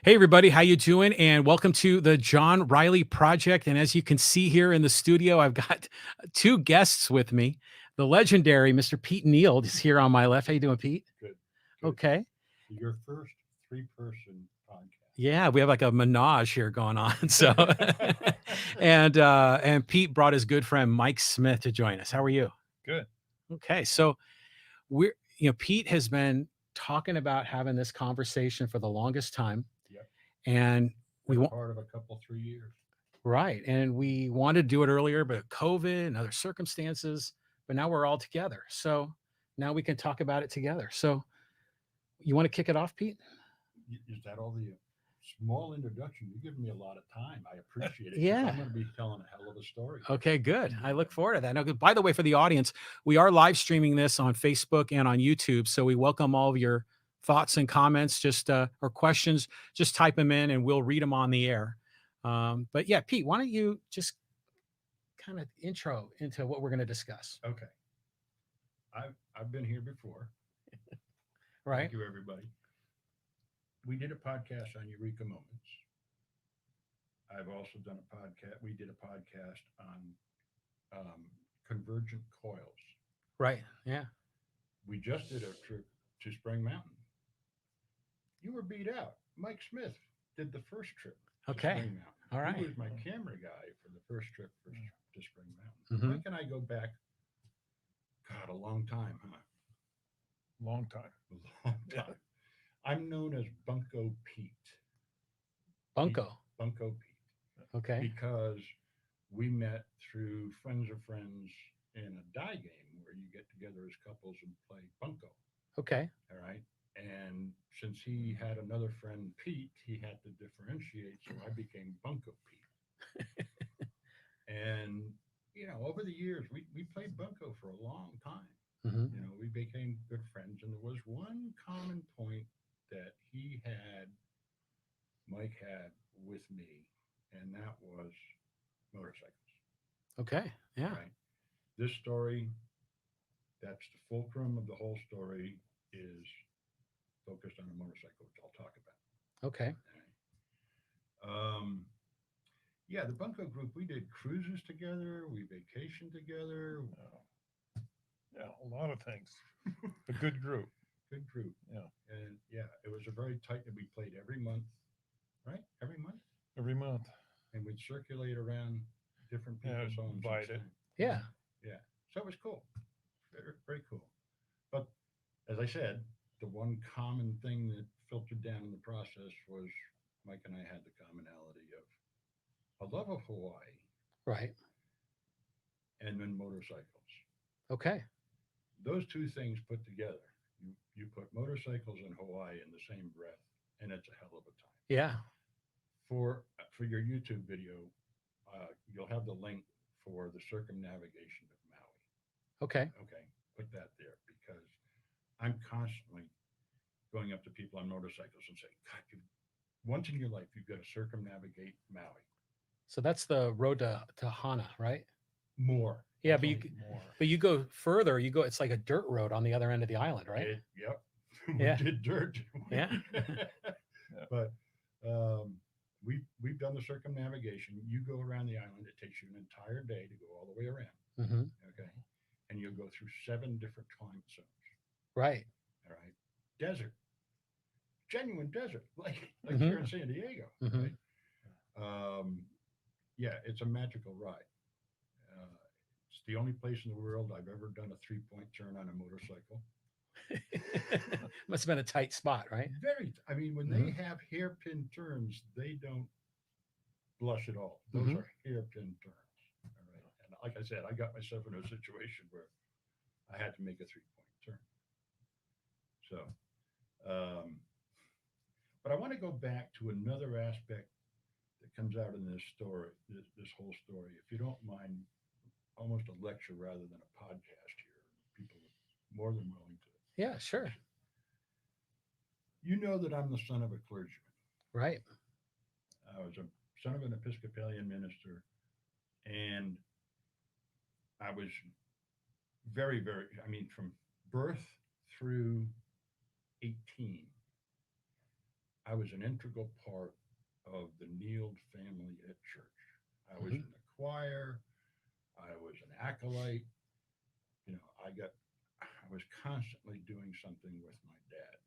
Hey everybody, how you doing? And welcome to the John Riley Project. And as you can see here in the studio, I've got two guests with me. The legendary Mr. Pete Neal is here on my left. How you doing, Pete? Good. Good. Okay. Your first three-person Yeah, we have like a menage here going on. So and Pete brought his good friend Mike Smith to join us. How are you? Good. Okay. So Pete has been talking about having this conversation for the longest time. Yep. And we Been want part of a couple, 3 years. Right. And we wanted to do it earlier, but COVID and other circumstances, but now we're all together. So now we can talk about it together. So you want to kick it off, Pete? Is that all the small introduction? You're giving me a lot of time. I appreciate it. 'Cause Yeah. I'm going to be telling a hell of a story. Okay, good. I look forward to that. Now, by the way, for the audience, we are live streaming this on Facebook and on YouTube. So we welcome all of your thoughts and comments, just or questions. Just type them in and we'll read them on the air. But yeah, Pete, why don't you just kind of intro into what we're going to discuss? Okay. I've been here before. Right. Thank you, everybody. We did a podcast on Eureka Moments. I've also done a podcast. We did a podcast on convergent coils. Right. Yeah. We just did a trip to Spring Mountain. You were beat out. Mike Smith did the first trip to Okay. Spring Mountain. All right. He was my camera guy for the first trip to Spring Mountain. Mhm. Mike and I go back, God, a long time, huh? Long time. A long time. I'm known as Bunko Pete. Bunko. Bunko Pete. Okay. Because we met through friends of friends in a die game where you get together as couples and play Bunko. Okay. All right. And since he had another friend, Pete, he had to differentiate. So I became Bunko Pete. And, over the years, we played Bunko for a long time. Mhm. We became good friends. And there was one common point that Mike had with me, and that was motorcycles. Okay. Yeah. Right. This story, that's the fulcrum of the whole story, is focused on a motorcycle, which I'll talk about. Okay. Yeah, the Bunko group, we did cruises together, we vacationed together. Yeah, a lot of things. A good group. Good group. Yeah. And yeah, it was a very tight, we played every month, right? Every month. Every month. And we'd circulate around different Yeah, people's homes. invite it. Yeah. Yeah. So it was cool. Very, very cool. But as I said, the one common thing that filtered down in the process was Mike and I had the commonality of a love of Hawaii Right. and then motorcycles. Okay. Those two things put together, you put motorcycles and Hawaii in the same breath, and it's a hell of a time. Yeah. For your YouTube video, you'll have the link for the circumnavigation of Maui. Okay. Okay, put that there because I'm constantly going up to people on motorcycles and say, God, once in your life, you've got to circumnavigate Maui. So that's the road to Hana, right? More. Yeah, but More. you go further. It's like a dirt road on the other end of the island, right? Yep. Yeah. We did dirt. Yeah. But we've done the circumnavigation. You go around the island. It takes you an entire day to go all the way around. Mm-hmm. Okay. And you'll go through 7 different climate zones. Right. All right. Desert. Genuine desert. Like Mhm. here in San Diego. Mhm. Right? Yeah, it's a magical ride. It's the only place in the world I've ever done a 3-point turn on a motorcycle. Must have been a tight spot, right? I mean, when they have hairpin turns, they don't blush at all. Those Mhm. are hairpin turns. All right. And like I said, I got myself in a situation where I had to make a 3-point turn. So, but I want to go back to another aspect that comes out in this story, this whole story. If you don't mind, almost a lecture rather than a podcast here. People are more than willing to. Yeah, sure. You know that I'm the son of a clergyman. Right. I was a son of an Episcopalian minister, and I was very, very, I mean, from birth through 18, I was an integral part of the Neild family at church. I was Mhm. in the choir. I was an acolyte. You know, I was constantly doing something with my dad.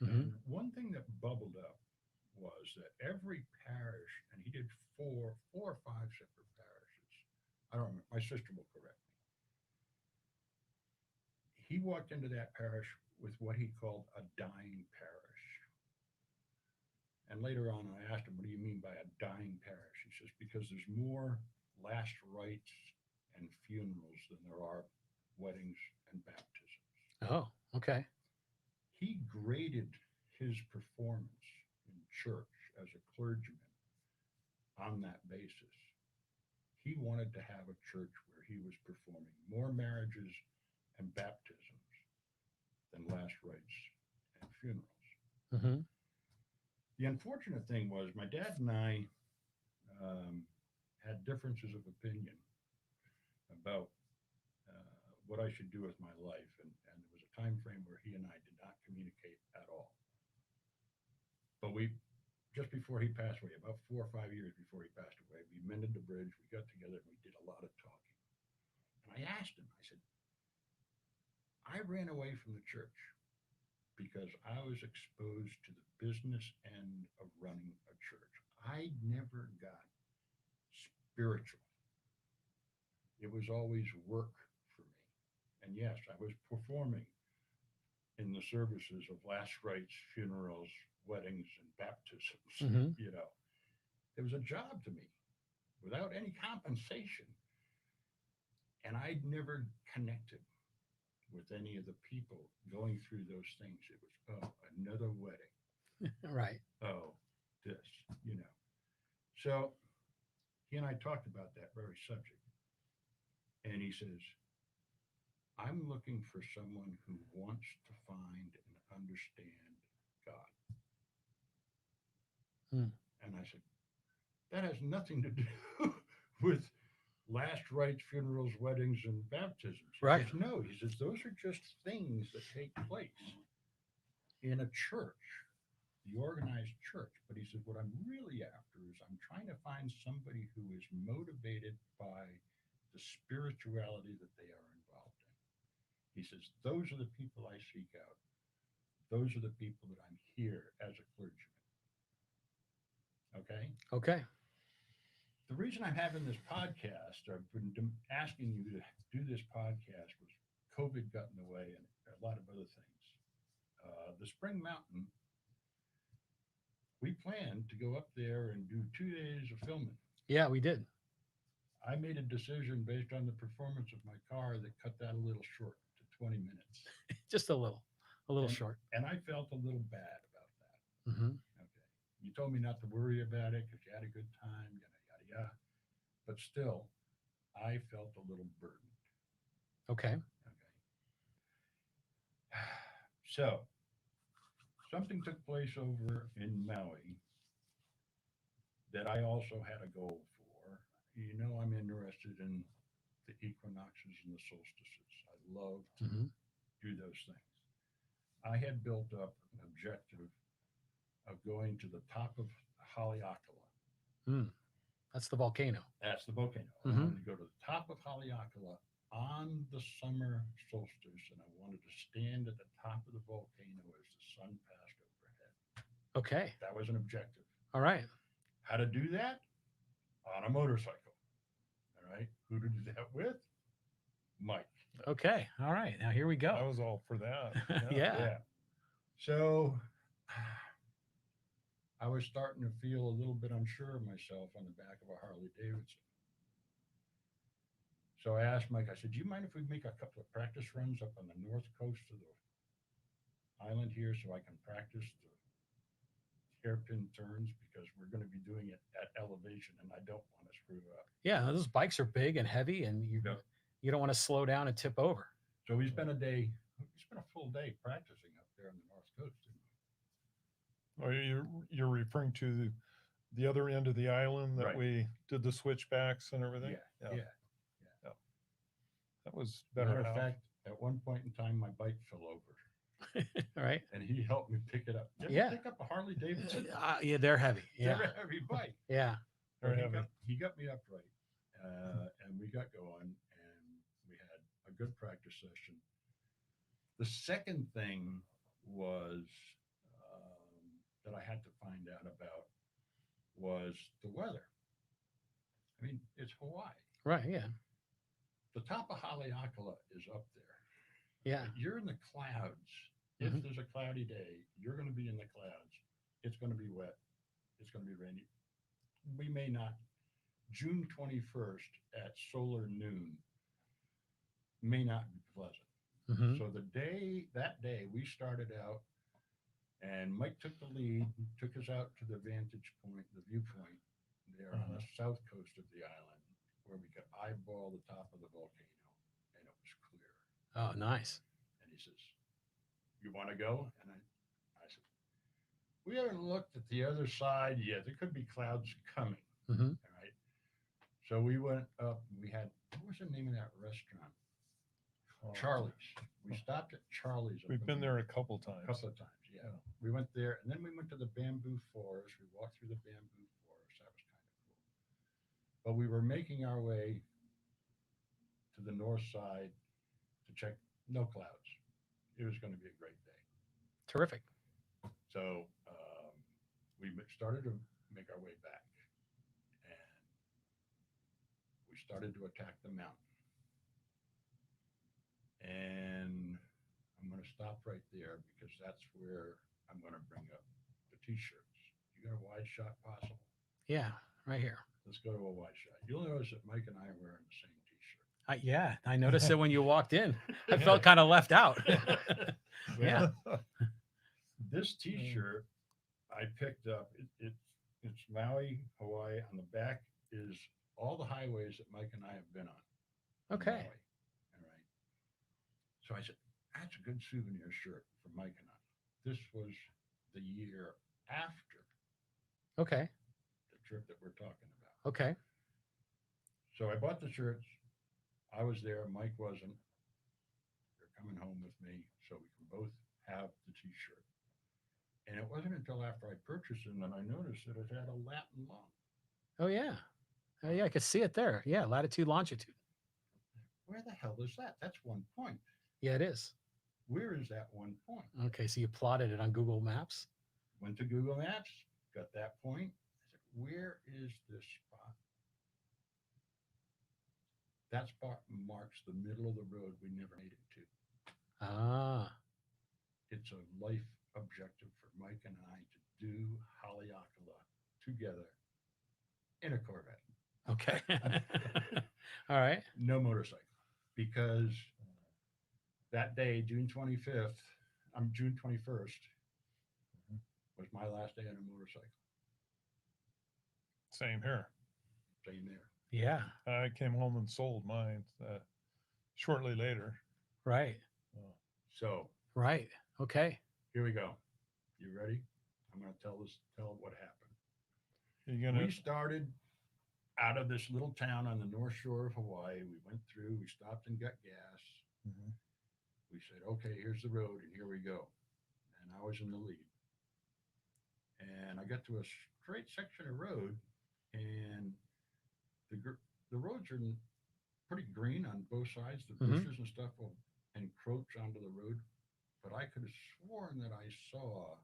Mhm. And one thing that bubbled up was that every parish, and he did four or five separate parishes. I don't remember. My sister will correct me. He walked into that parish with what he called a dying parish. And later on, I asked him, "What do you mean by a dying parish?" He says, "Because there's more last rites and funerals than there are weddings and baptisms." Oh, okay. He graded his performance in church as a clergyman on that basis. He wanted to have a church where he was performing more marriages and baptisms than last rites and funerals. Mhm. The unfortunate thing was my dad and I had differences of opinion about what I should do with my life, and there was a time frame where he and I did not communicate at all. But we, just before he passed away, about 4 or 5 years before he passed away, we mended the bridge. We got together and we did a lot of talking. And I asked him, I said, "I ran away from the church because I was exposed to the business end of running a church. I never got spiritual. It was always work for me. And yes, I was performing in the services of last rites, funerals, weddings, and baptisms. Mhm. You know, it was a job to me without any compensation. And I'd never connected with any of the people going through those things. It was, oh, another wedding. Right. Oh, this, you know. So he and I talked about that very subject. And he says, "I'm looking for someone who wants to find and understand God." Mm. And I said, "That has nothing to do with last rites, funerals, weddings, and baptisms." He Right. says, "No," he says, "those are just things that take place in a church, the organized church." But he said, "What I'm really after is I'm trying to find somebody who is motivated by the spirituality that they are involved in." He says, "Those are the people I seek out. Those are the people that I'm here as a clergyman." Okay. Okay. The reason I'm having this podcast, or I've been asking you to do this podcast, was COVID got in the way and a lot of other things. The Spring Mountain, we planned to go up there and do 2 days of filming. Yeah, we did. I made a decision based on the performance of my car that cut that a little short to 20 minutes. Just a little And, short. and I felt a little bad about that. Hmm. Okay. You told me not to worry about it because you had a good time, yada, yada, yada. But still, I felt a little burdened. Okay. Okay. So, something took place over in Maui that I also had a goal for. You know, I'm interested in the equinoxes and the solstices. I love to Hmm. do those things. I had built up an objective of going to the top of Haleakala. Mm. That's the volcano. That's the volcano. I Mhm. wanted to go to the top of Haleakala on the summer solstice, and I wanted to stand at the top of the volcano as the sun passed overhead. Okay. That was an objective. All right. How to do that? On a motorcycle. All right. Who to do that with? Mike. Okay. All right. Now here we I go. was all for that. Yeah. So I was starting to feel a little bit unsure of myself on the back of a Harley Davidson. So I asked Mike, I said, "Do you mind if we make a couple of practice runs up on the north coast of the island here so I can practice the hairpin turns, because we're going to be doing it at elevation and I don't want to screw up." Yeah. Those bikes are big and heavy, and Yep. you don't want to slow down and tip over. So we spent a full day practicing up there on the north coast. Didn't we? Or you're referring to the other end of the island that Right. we did the switchbacks and everything? Yeah. That was Matter better of half. fact, at one point in time, my bike fell over All right. and he helped me pick it up. You ever Yeah. pick up a Harley Davidson? Yeah, they're heavy. Yeah. They're a heavy bike. Yeah. Well, Very heavy. he got me upright, and we got going, and we had a good practice session. The second thing was that I had to find out about was the weather. I mean, it's Hawaii. Right. Yeah. The top of Haleakala is up there. Yeah. But you're in the clouds. If Mhm. there's a cloudy day, you're going to be in the clouds. It's going to be wet. It's going to be rainy. We may not. June 21st at solar noon may not be pleasant. Mhm. So that day we started out, and Mike took the lead, took us out to the vantage point, the viewpoint there on the south coast of the island, where we could eyeball the top of the volcano, and it was clear. Oh, nice. And he says, "You want to go?" And I said, "We haven't looked at the other side yet. There could be clouds coming." Mhm. All right. So we went up. We had, what was the name of that restaurant? Oh, Charlie's. We stopped at Charlie's. up We've in been the- there a couple times. couple of times. Yeah. Yeah. We went there, and then we went to the bamboo forest. We walked through the bamboo forest. That was kind of cool. But we were making our way to the north side to check, no clouds. It was going to be a great day. Terrific. So we started to make our way back, and we started to attack the mountain. And I'm going to stop right there because that's where I'm going to bring up the t-shirts. You got a wide shot possible? Yeah. Right here. Let's go to a wide shot. You'll notice that Mike and I are wearing the same t-shirt. Yeah. I noticed it when you walked in. I felt kind of left out. Yeah. This t-shirt I picked up. It's Maui, Hawaii. On the back is all the highways that Mike and I have been on. in Okay. Maui. All right. So I said, that's a good souvenir shirt for Mike and I. This was the year after Okay. the trip that we're talking about. Okay. So I bought the shirts. I was there. Mike wasn't. They're coming home with me so we can both have the t-shirt. And it wasn't until after I purchased them that I noticed that it had a Latin long. Oh, yeah. Oh, yeah. I could see it there. Yeah. Latitude, longitude. Where the hell is that? That's one point. Yeah, it is. Where is that one point? Okay. So you plotted it on Google Maps. Went to Google Maps, got that point. I said, where is this spot? That spot marks the middle of the road we never made it to. Ah. It's a life objective for Mike and I to do Haleakala together in a Corvette. Okay. All right. No motorcycle. Because that day, June 21st, was my last day on a motorcycle. Same here. Same there. Yeah. I came home and sold mine shortly later. Right. So Right. Okay. here we go. You ready? I'm going to tell what happened. You're gonna We started out of this little town on the north shore of Hawaii. We went through, we stopped and got gas. Mhm. We said, okay, here's the road, and here we go. And I was in the lead. And I got to a straight section of road, and the roads are pretty green on both sides. The Mhm. bushes and stuff will encroach onto the road. But I could have sworn that I saw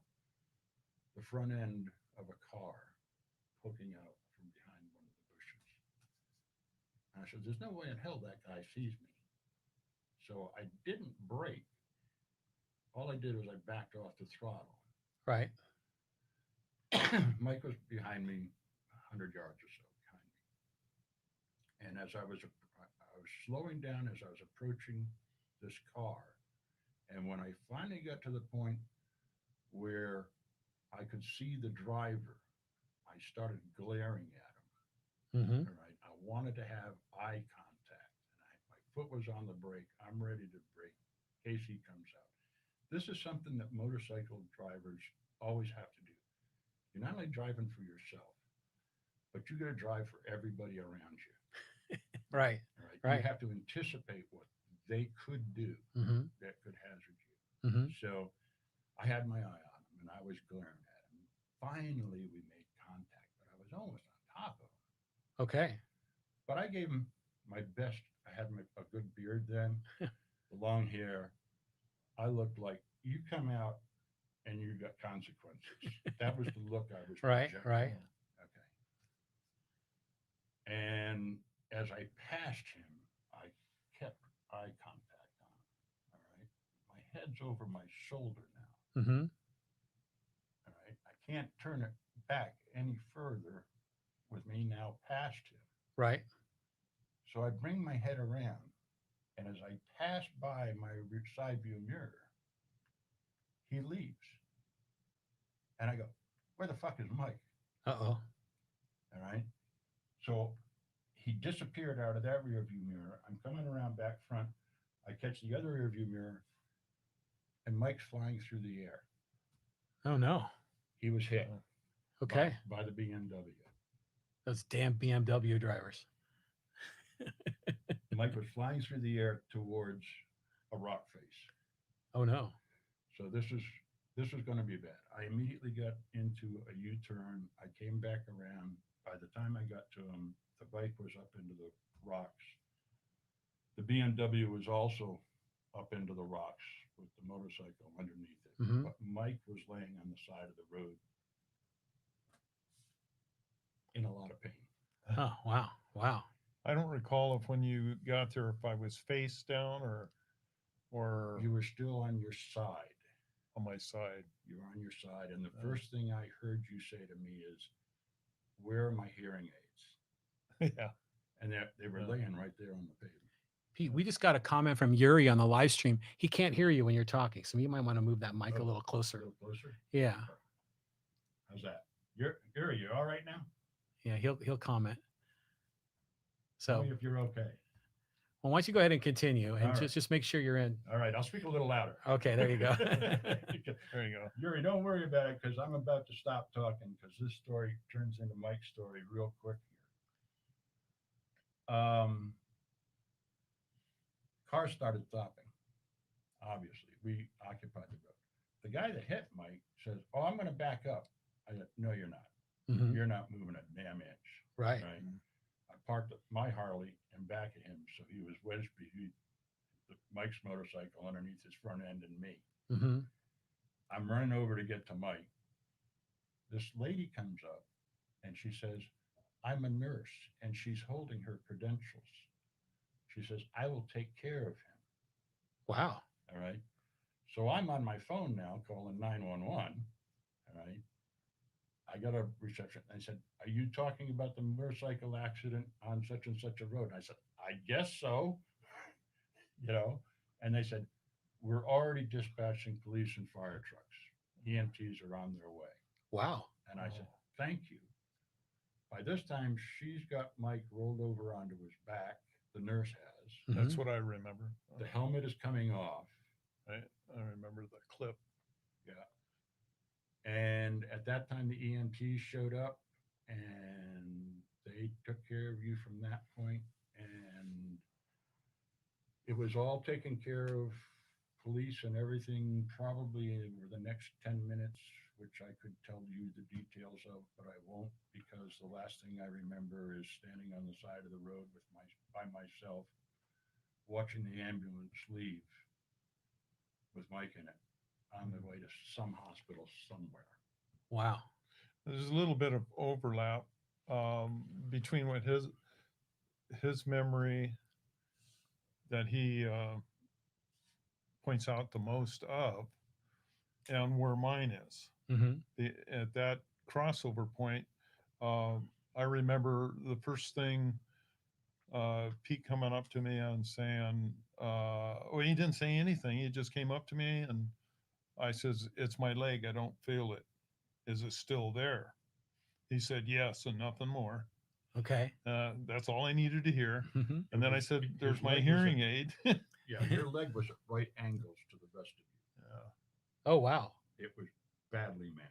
the front end of a car poking out from behind one of the bushes. And I said, there's no way in hell that guy sees me. So I didn't brake. All I did was I backed off the throttle. Right. Mike was behind me 100 yards or so behind me. And as I was slowing down as I was approaching this car. And when I finally got to the point where I could see the driver, I started glaring at him. Mm-hmm. All right. I wanted to have eye contact. And my foot was on the brake. I'm ready to brake in case he comes out. This is something that motorcycle drivers always have to do. You're not only driving for yourself, but you got to drive for everybody around you. Right. All right. Right. You have to anticipate what they could do Mm-hmm. that could hazard you. Hmm. So I had my eye on him and I was glaring at him. Finally, we made contact, but I was almost on top of him. Okay. But I gave him my best. I had a good beard then, the long hair. I looked like you come out and you got consequences. That was the look I was Right. projecting. Right. Okay. And as I passed him, I kept eye contact on him. All right. My head's over my shoulder now. Hmm. All right. I can't turn it back any further with me now past him. Right. So I bring my head around, and as I pass by my side view mirror, he leaves. And I go, where the fuck is Mike? Uh-oh. All right. So he disappeared out of that rear view mirror. I'm coming around back front. I catch the other rear view mirror, and Mike's flying through the air. Oh no. He was hit Okay. by the BMW. Those damn BMW drivers. Mike was flying through the air towards a rock face. Oh no. So this was going to be bad. I immediately got into a U-turn. I came back around. By the time I got to him, the bike was up into the rocks. The BMW was also up into the rocks with the motorcycle underneath it. Mhm. But Mike was laying on the side of the road in a lot of pain. Oh wow. Wow. I don't recall if when you got there, if I was face down or You were still on your side. on my side. You were on your side. And the first thing I heard you say to me is, where are my hearing aids? Yeah. And they were Yeah. laying right there on the pavement. Pete, we just got a comment from Yuri on the live stream. He can't hear you when you're talking, so you might want to move that mic a little A closer. little closer? Yeah. How's that? Yuri, you all right now? Yeah, he'll comment. Tell So, me if you're okay. well, why don't you go ahead and continue and All right. just make sure you're in. All right, I'll speak a little louder. Okay, there you go. There you go. Yuri, don't worry about it because I'm about to stop talking because this story turns into Mike's story real quick here. Car started stopping. Obviously, we occupied the road. The guy that hit Mike says, "Oh, I'm going to back up." I said, "No, you're not. Mhm. You're not moving a damn inch." Right. Right. I parked my Harley in back of him, so he was wedged between Mike's motorcycle underneath his front end and me. Hmm. I'm running over to get to Mike. This lady comes up and she says, "I'm a nurse," and she's holding her credentials. She says, "I will take care of him." Wow. All right. So I'm on my phone now calling 911. All right. I got a reception. I said, "Are you talking about the motorcycle accident on such and such a road?" I said, "I guess so." And they said, "We're already dispatching police and fire trucks. EMTs are on their way." Wow. And I said, "Thank you." By this time, she's got Mike rolled over onto his back. The nurse has. That's Mhm. what I remember. The helmet is coming off. I remember the clip. Yeah. And at that time, the EMTs showed up and they took care of you from that point. And it was all taken care of, police and everything, probably over the next 10 minutes, which I could tell you the details of, but I won't because the last thing I remember is standing on the side of the road by myself, watching the ambulance leave with Mike in it on the way to some hospital somewhere. Wow. There's a little bit of overlap between what his memory that he points out the most of and where mine is. Hmm. At that crossover point, I remember the first thing Pete coming up to me and saying, well, he didn't say anything. He just came up to me and I says, "It's my leg. I don't feel it. Is it still there?" He said, "Yes," and nothing more. Okay. That's all I needed to hear. Hmm. And then I His said, "There's my leg was hearing aid." Yeah, your leg was at right angles to the rest of you. Yeah. Oh wow. It was badly mashed.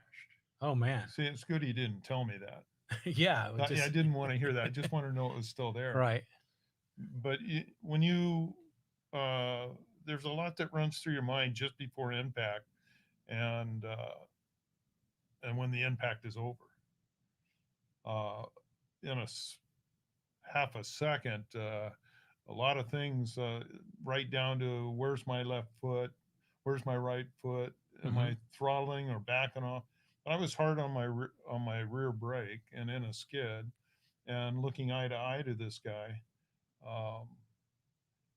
Oh man. See, it's good he didn't tell me that. Yeah. it I just- didn't want to hear that. I just wanted to know it was still there. Right. But when you there's a lot that runs through your mind just before impact, and when the impact is over. In half a second, a lot of things, right down to where's my left foot, where's my right foot, am I throttling or backing off? I was hard on my rear brake and in a skid, and looking eye to eye to this guy, um,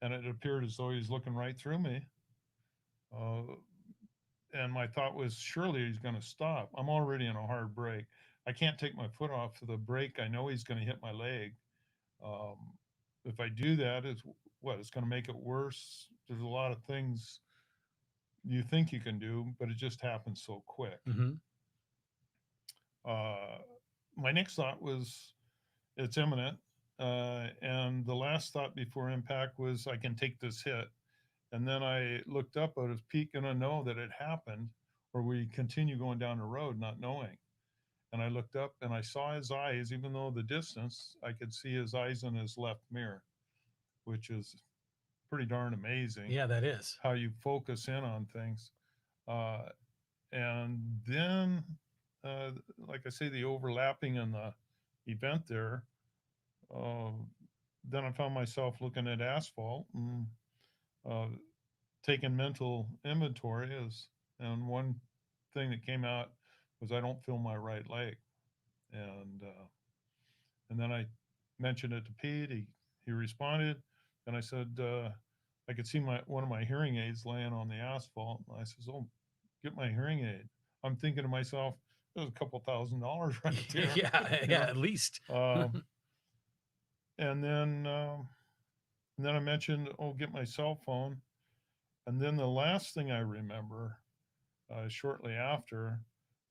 and it appeared as though he's looking right through me. And my thought was, surely he's going to stop. I'm already in a hard brake. I can't take my foot off the brake. I know he's going to hit my leg. Um, if I do that, it's going to make it worse. There's a lot of things you think you can do, but it just happens so quick. My next thought was, it's imminent. And the last thought before impact was, I can take this hit. And then I looked up, is Pete going to know that it happened, or we continue going down the road not knowing? And I looked up and I saw his eyes, even though the distance, I could see his eyes in his left mirror, which is pretty darn amazing. Yeah, that is. How you focus in on things. And then, like I say, the overlapping in the event there, then I found myself looking at asphalt and taking mental inventory and one thing that came out was, I don't feel my right leg. And then I mentioned it to Pete. He responded, and I said, I could see one of my hearing aids laying on the asphalt. And I says, oh, get my hearing aid. I'm thinking to myself, there's a couple $1,000s right there. Yeah, at least. And then I mentioned, oh, get my cell phone. And then the last thing I remember shortly after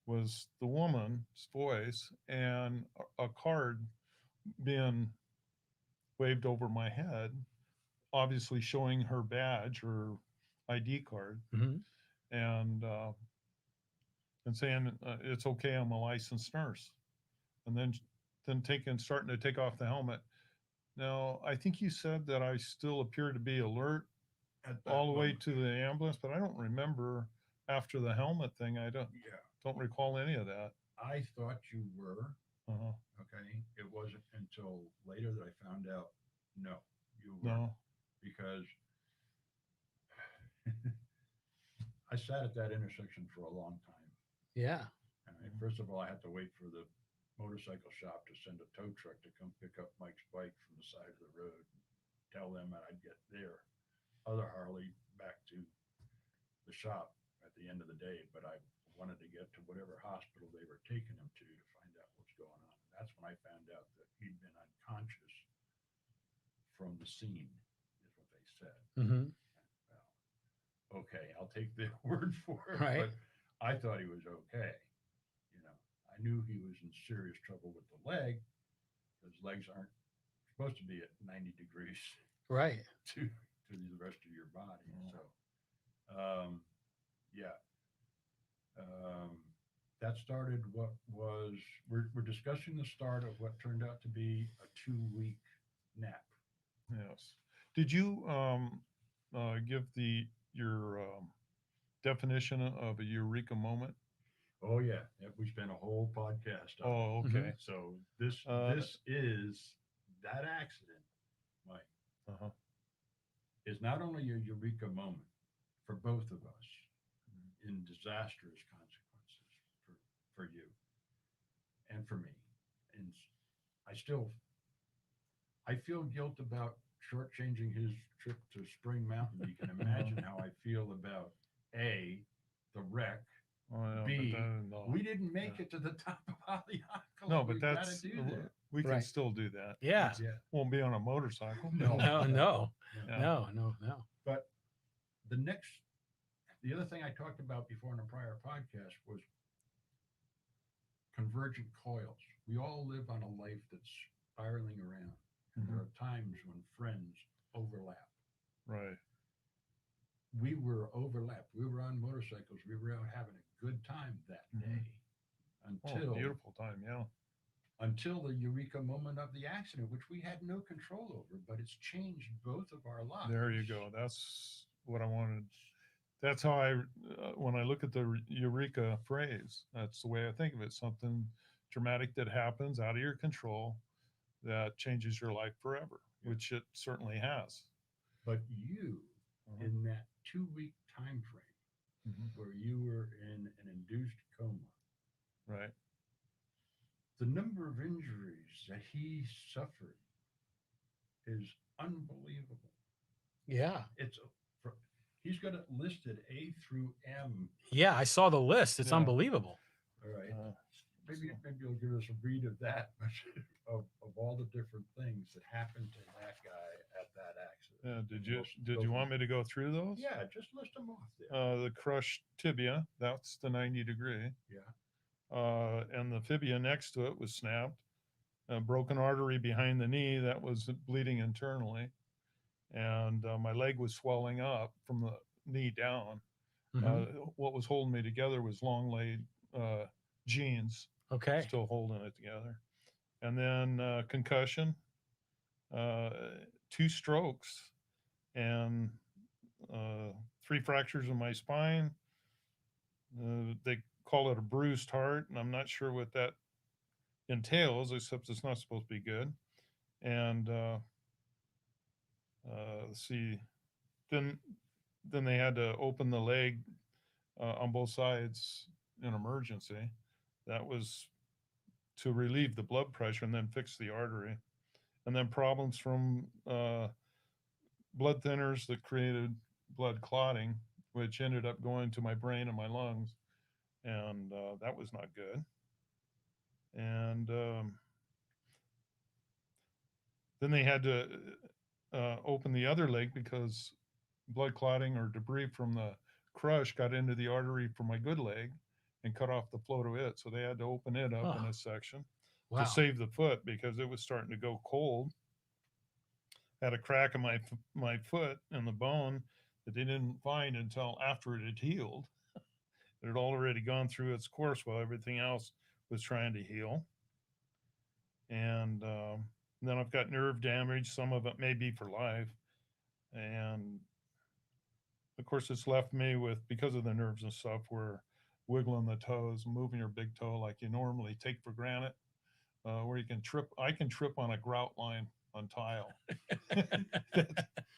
was the woman's voice and a card being waved over my head, obviously showing her badge or ID card, and saying, it's okay, I'm a licensed nurse. And then starting to take off the helmet. Now, I think you said that I still appear to be alert all the way to the ambulance, but I don't remember after the helmet thing. I don't recall any of that. I thought you were. Okay. It wasn't until later that I found out, no, you weren't. No. Because I sat at that intersection for a long time. Yeah. And first of all, I had to wait for the motorcycle shop to send a tow truck to come pick up Mike's bike from the side of the road, tell them that I'd get their other Harley back to the shop at the end of the day, but I wanted to get to whatever hospital they were taking him to find out what's going on. And that's when I found out that he'd been unconscious from the scene, is what they said. Well, okay, I'll take their word for it. Right. But I thought he was okay. I knew he was in serious trouble with the leg, because legs aren't supposed to be at 90 degrees Right. to the rest of your body. So, that started what was, we're discussing the start of what turned out to be a 2-week nap. Yes. Did you give your definition of a Eureka moment? Oh yeah, we spent a whole podcast on it. Oh, okay. So this is that accident, Mike, is not only a Eureka moment for both of us in disastrous consequences for you and for me. And I feel guilt about shortchanging his trip to Spring Mountain. You can imagine how I feel about A, the wreck. Oh, yeah, B, we didn't make it to the top of Haleakala. No, but we can still do that. Yeah. Won't be on a motorcycle. No. But the other thing I talked about before in a prior podcast was convergent coils. We all live on a life that's spiraling around. And there are times when friends overlap. Right. We were overlapped. We were on motorcycles. We were out having a good time that day beautiful time. Yeah. Until the Eureka moment of the accident, which we had no control over, but it's changed both of our lives. There you go. That's what I wanted. That's how when I look at the Eureka phrase, that's the way I think of it. Something dramatic that happens out of your control that changes your life forever, Yeah. which it certainly has. But you, Mhm. in that 2-week time frame Mhm. where you were in an induced coma, Right. the number of injuries that he suffered is unbelievable. Yeah. It's he's got it listed A through M. Yeah. I saw the list. It's Yeah. unbelievable. All right. Uh, Maybe so- maybe you'll give us a read of that, of all the different things that happened to that guy at that accident. yeah. We'll Did go you from want me to go through those? Yeah, just list them off there. The crushed tibia, that's the 90 degree. Yeah. And the fibia next to it was snapped. A broken artery behind the knee that was bleeding internally. And my leg was swelling up from the knee down. Mhm. What was holding me together was long leg jeans Okay. still holding it together. And then concussion, 2 strokes, and 3 fractures in my spine. They call it a bruised heart, and I'm not sure what that entails, except it's not supposed to be good. And let's see, then they had to open the leg on both sides in emergency. That was to relieve the blood pressure and then fix the artery. And then problems from blood thinners that created blood clotting, which ended up going to my brain and my lungs. And that was not good. And then they had to open the other leg because blood clotting or debris from the crush got into the artery for my good leg and cut off the flow to it. So they had to open it up in Huh. a section Wow. to save the foot because it was starting to go cold. Had a crack in my foot in the bone that they didn't find until after it had healed. It had already gone through its course while everything else was trying to heal. And then I've got nerve damage. Some of it may be for life. And of course, it's left me with, because of the nerves and stuff, we're wiggling the toes, moving your big toe like you normally take for granted, where you can trip. I can trip on a grout line on tile. Yeah.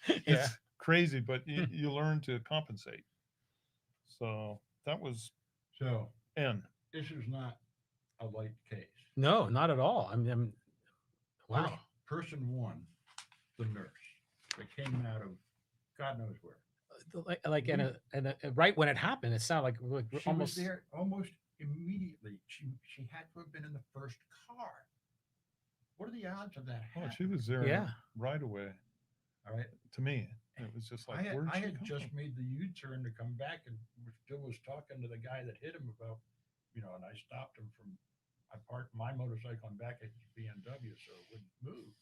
It's crazy, but you learn to compensate. So that was So N. this is not a light case. No, not at all. Wow. Person one, the nurse that came out of God knows where. Like in a right when it happened, it sounded like She almost was there almost immediately. She had to have been in the first car. What are the odds of that Oh, happening? she was there Yeah. right away. All right. To me, it was just like, where'd I she had come just from? made the U-turn to come back and still was talking to the guy that hit him about, and I stopped him from, I parked my motorcycle and back at his BMW so it wouldn't move.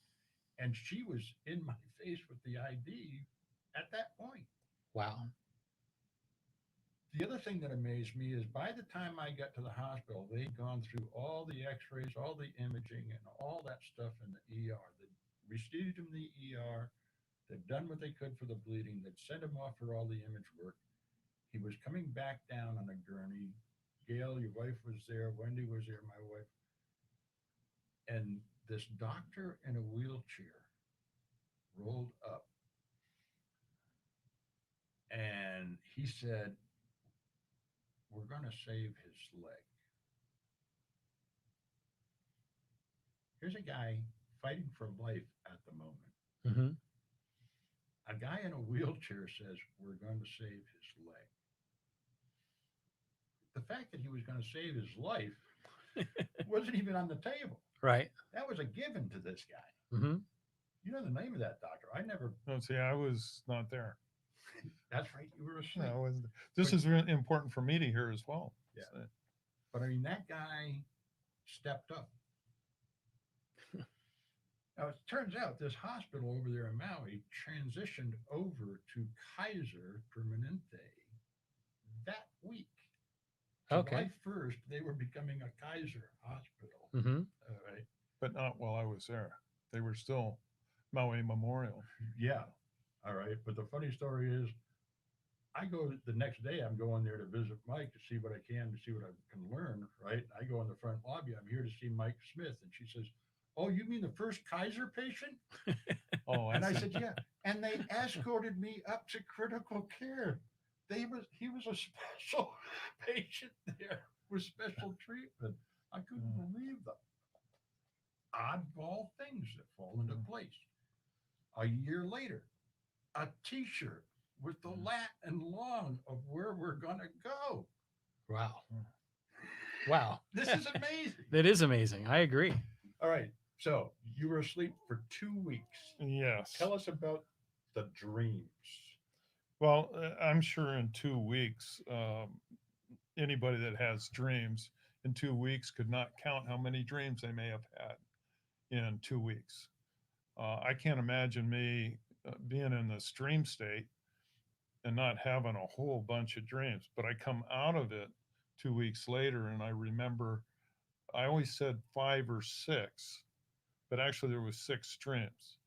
And she was in my face with the ID at that point. wow. The other thing that amazed me is by the time I got to the hospital, they'd gone through all the x-rays, all the imaging, and all that stuff in the ER. They'd received him in the ER. They'd done what they could for the bleeding. They'd sent him off for all the image work. He was coming back down on a gurney. Gail, your wife, was there. Wendy was there, my wife. And this doctor in a wheelchair rolled up and he said, "We're going to save his leg." Here's a guy fighting for life at the moment. Mm-hmm. A guy in a wheelchair says, "We're going to save his leg." The fact that he was going to save his life wasn't even on the table. Right. That was a given to this guy. Mm-hmm. You know the name of that doctor? I never. No, see, I was not there. That's right. You were asleep. No, this is really important for me to hear as well. Yeah. So, But I mean, that guy stepped up. Now, it turns out this hospital over there in Maui transitioned over to Kaiser Permanente that week. Okay. July 1st, they were becoming a Kaiser hospital. Mm-hmm. All right. but not while I was there. They were still Maui Memorial. Yeah. All right. But the funny story is I go the next day, I'm going there to visit Mike to see what I can, to see what I can learn, right? I go in the front lobby, I'm here to see Mike Smith. And she says, "Oh, you mean the first Kaiser patient?" Oh, And I see. said, "Yeah." And they escorted me up to critical care. He was a special patient there with special treatment. I couldn't believe the oddball things that fall into place. A year later, a T-shirt with the lat and long of where we're gonna go. Wow. Wow. This is amazing. That is amazing. I agree. All right, so you were asleep for 2 weeks. Yes. Tell us about the dreams. Well, I'm sure in 2 weeks, anybody that has dreams in 2 weeks could not count how many dreams they may have had in 2 weeks. I can't imagine me being in this dream state and not having a whole bunch of dreams. But I come out of it 2 weeks later, and I remember I always said 5 or 6, but actually there was 6 dreams.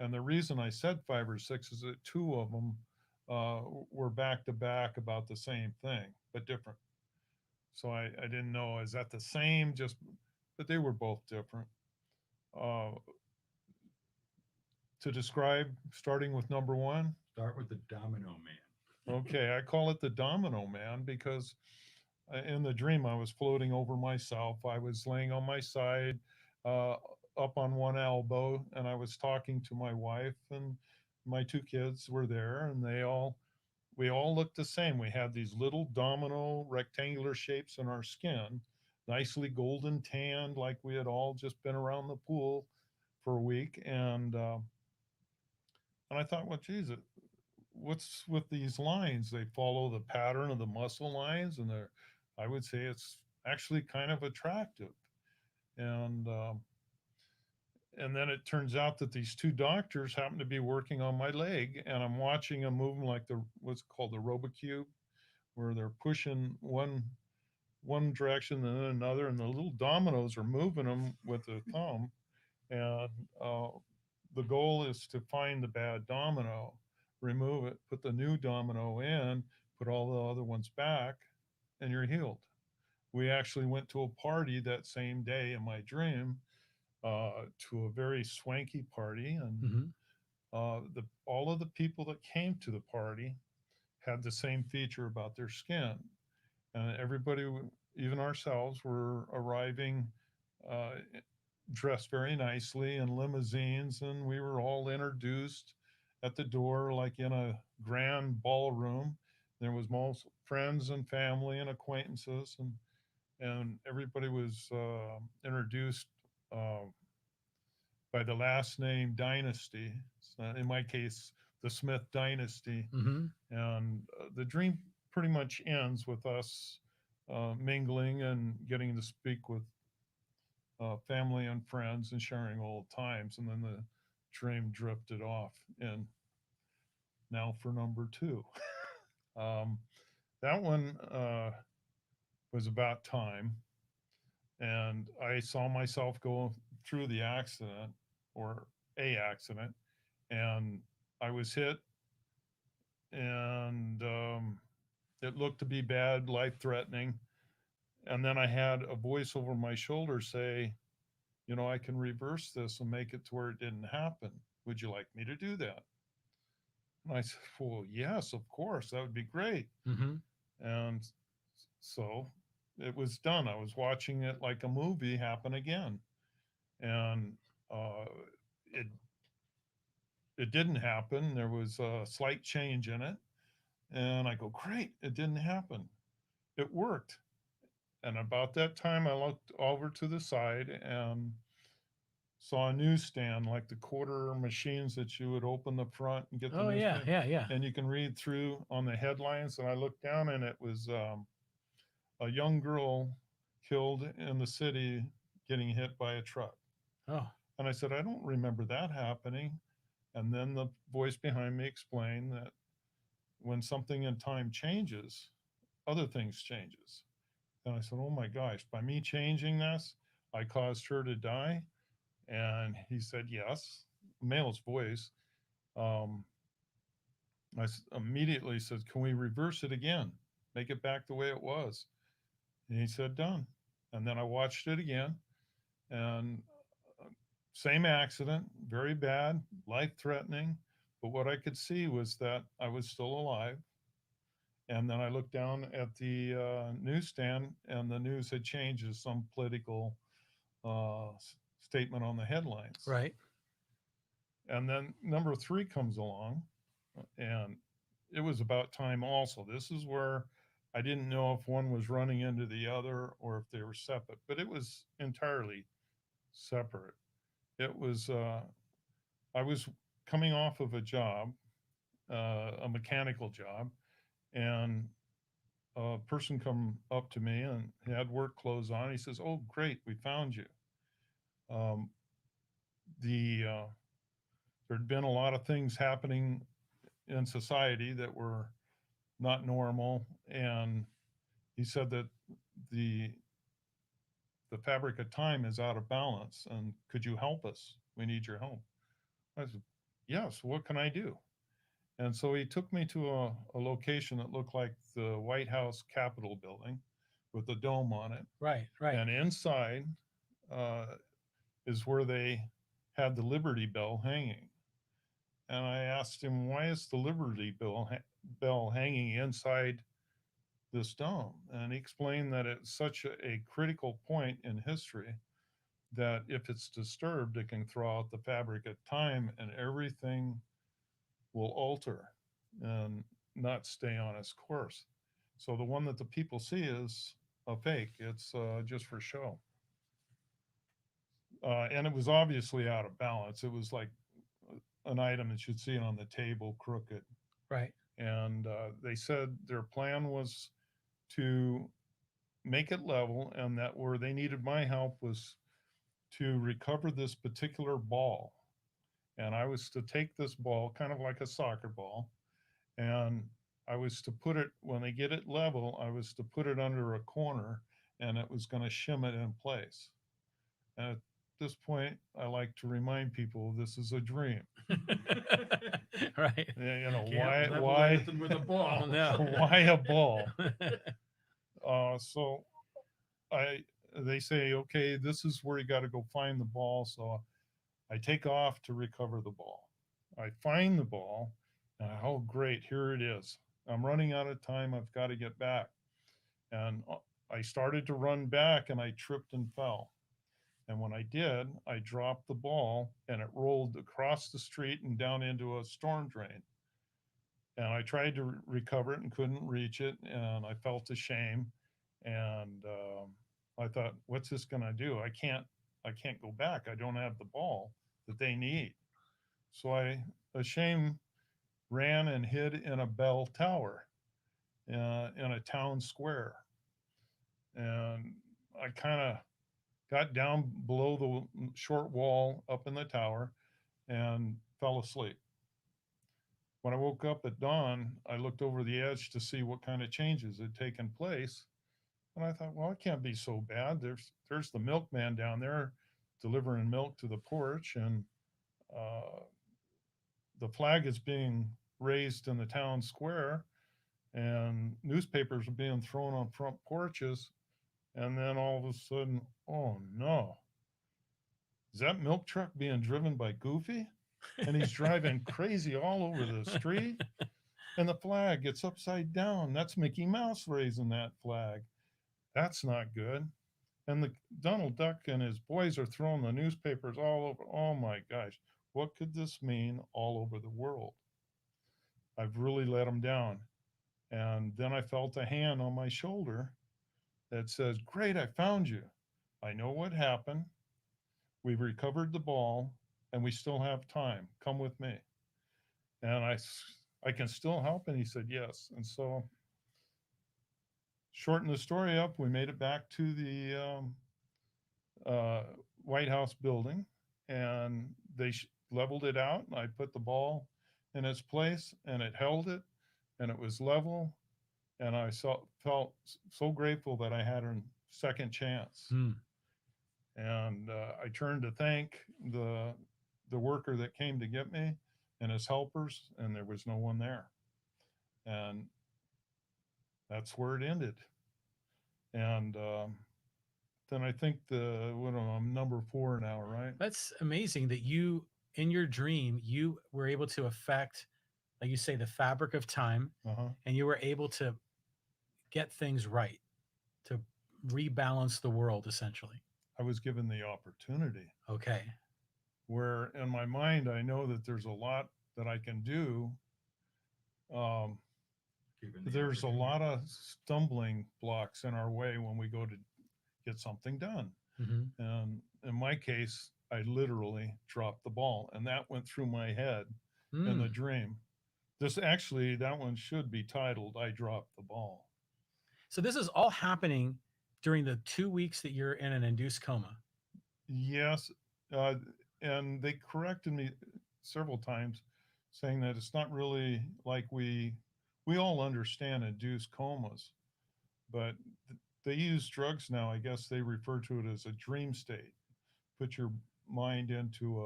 And the reason I said 5 or 6 is that 2 of them were back to back about the same thing, but different. So I didn't know, is that the same? Just, but they were both different. Uh, to describe, starting with number one, Start with the Domino Man. okay, I call it the Domino Man because in the dream I was floating over myself. I was laying on my side, uh, up on one elbow, and I was talking to my wife, and my 2 kids were there, and we all looked the same. We had these little domino rectangular shapes in our skin, nicely golden tanned, like we had all just been around the pool for a week. And I thought, well, geez, what's with these lines? They follow the pattern of the muscle lines, and I would say it's actually kind of attractive. And and then it turns out that these 2 doctors happen to be working on my leg, and I'm watching them move them like the what's called the Robocube, where they're pushing one direction and then another, and the little dominoes are moving them with the thumb. And the goal is to find the bad domino, remove it, put the new domino in, put all the other ones back, and you're healed. We actually went to a party that same day in my dream, to a very swanky party, and Hmm. all of the people that came to the party had the same feature about their skin, and everybody, even ourselves, were arriving uh, dressed very nicely in limousines, and we were all introduced at the door like in a grand ballroom. There was most friends and family and acquaintances, and everybody was introduced uh, by the last name dynasty. In my case, the Smith dynasty. Hmm. And the dream pretty much ends with us mingling and getting to speak with family and friends and sharing old times. And then the dream drifted off. And now for number two. um, that one was about time. And I saw myself go through the accident, or a accident, and I was hit, and it looked to be bad, life threatening. And then I had a voice over my shoulder say, I can reverse this and make it to where it didn't happen. Would you like me to do that? And I said, well, yes, of course, that would be great. Hmm. And so it was done. I was watching it like a movie happen again. And uh, it it didn't happen. There was a slight change in it. And I go, great, it didn't happen. It worked. And about that time, I looked over to the side and saw a newsstand, like the quarter machines that you would open the front and get the Oh yeah, newsstand. yeah, yeah. And you can read through on the headlines. And I looked down, and it was a young girl killed in the city getting hit by a truck. Oh, And I said, I don't remember that happening. And then the voice behind me explained that when something in time changes, other things changes. And I said, oh my gosh, by me changing this, I caused her to die. And he said, yes, male's voice. Um, Immediately said, "Can we reverse it again? Make it back the way it was?" And he said, "Done." And then I watched it again, and same accident, very bad, life threatening. But what I could see was that I was still alive. And then I looked down at the newsstand, and the news had changed to some political statement on the headlines. Right. And then number three comes along, and it was about time also. This is where I didn't know if one was running into the other or if they were separate, but it was entirely separate. It was, I was coming off of a job, a mechanical job, and a person come up to me and he had work clothes on. He says, "Oh, great, we found you." Um, the There'd been a lot of things happening in society that were not normal, and he said that the the fabric of time is out of balance, and could you help us? We need your help. I said, "Yes. What can I do?" And so he took me to a location that looked like the White House Capitol building with the dome on it. Right. Right. And inside uh, is where they had the Liberty Bell hanging. And I asked him, "Why is the Bell hanging inside this dome?" And he explained that it's such a critical point in history that if it's disturbed, it can throw out the fabric of time and everything will alter and not stay on its course. So the one that the people see is a fake. It's just for show. And it was obviously out of balance. It was like an item that you'd see on the table, crooked. Right. And they said their plan was to make it level, and that where they needed my help was to recover this particular ball. And I was to take this ball, kind of like a soccer ball, and I was to put it, when they get it level, I was to put it under a corner, and it was going to shim it in place. And at this point, I like to remind people this is a dream. Right. You know, Can't level why, anything with a ball. No. why a ball? So I, they say, "Okay, this is where you got to go find the ball." So I take off to recover the ball. I find the ball, and oh, great, here it is. I'm running out of time. I've got to get back. And I started to run back, and I tripped and fell. And when I did, I dropped the ball, and it rolled across the street and down into a storm drain. And I tried to recover it and couldn't reach it, and I felt ashamed. And I thought, what's this going to do? I can't go back. I don't have the ball that they need. So I, ashamed, ran and hid in a bell tower in a town square. And I kind of got down below the short wall up in the tower and fell asleep. When I woke up at dawn, I looked over the edge to see what kind of changes had taken place. And I thought, well, it can't be so bad. There's the milkman down there delivering milk to the porch, and uh, the flag is being raised in the town square, and newspapers are being thrown on front porches. And then all of a sudden, oh no, is that milk truck being driven by Goofy? And he's driving crazy all over the street. And the flag gets upside down. That's Mickey Mouse raising that flag. That's not good. And the Donald Duck and his boys are throwing the newspapers all over. Oh my gosh, what could this mean all over the world? I've really let them down. And then I felt a hand on my shoulder that says, "Great, I found you. I know what happened. We've recovered the ball, and we still have time. Come with me." And I can still help. And he said, "Yes." And so, shorten the story up, we made it back to the uh, White House building, and they leveled it out. I put the ball in its place, and it held it, and it was level. And I felt so grateful that I had a second chance. Hmm. And I turned to thank the worker that came to get me and his helpers, and there was no one there. And that's where it ended. And then I think I'm number 4 now, right? That's amazing that you, in your dream, you were able to affect, like you say, the fabric of time, Uh-huh. and you were able to get things right, to rebalance the world, essentially. I was given the opportunity, Okay. where in my mind I know that there's a lot that I can do. Um, Given the there's a opportunity. lot of stumbling blocks in our way when we go to get something done. Hmm. And in my case, I literally dropped the ball, and that went through my head in the dream. That one should be titled "I Dropped the Ball." So this is all happening during the 2 weeks that you're in an induced coma. Yes, uh, and they corrected me several times, saying that it's not really like we all understand induced comas, but they use drugs now. I guess they refer to it as a dream state. Put your mind into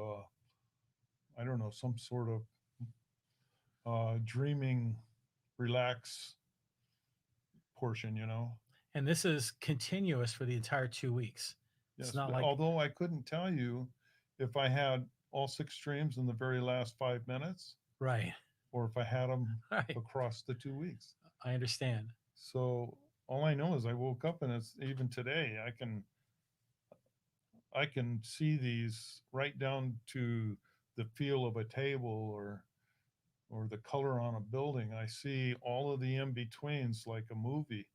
I don't know, some sort of dreaming, relax portion. And this is continuous for the entire 2 weeks. It's Yes, not but like, although I couldn't tell you if I had all 6 streams in the very last 5 minutes, right. or if I had them Right. across the 2 weeks. I understand. So all I know is I woke up, and it's even today I can see these right down to the feel of a table or the color on a building. I see all of the in betweens like a movie,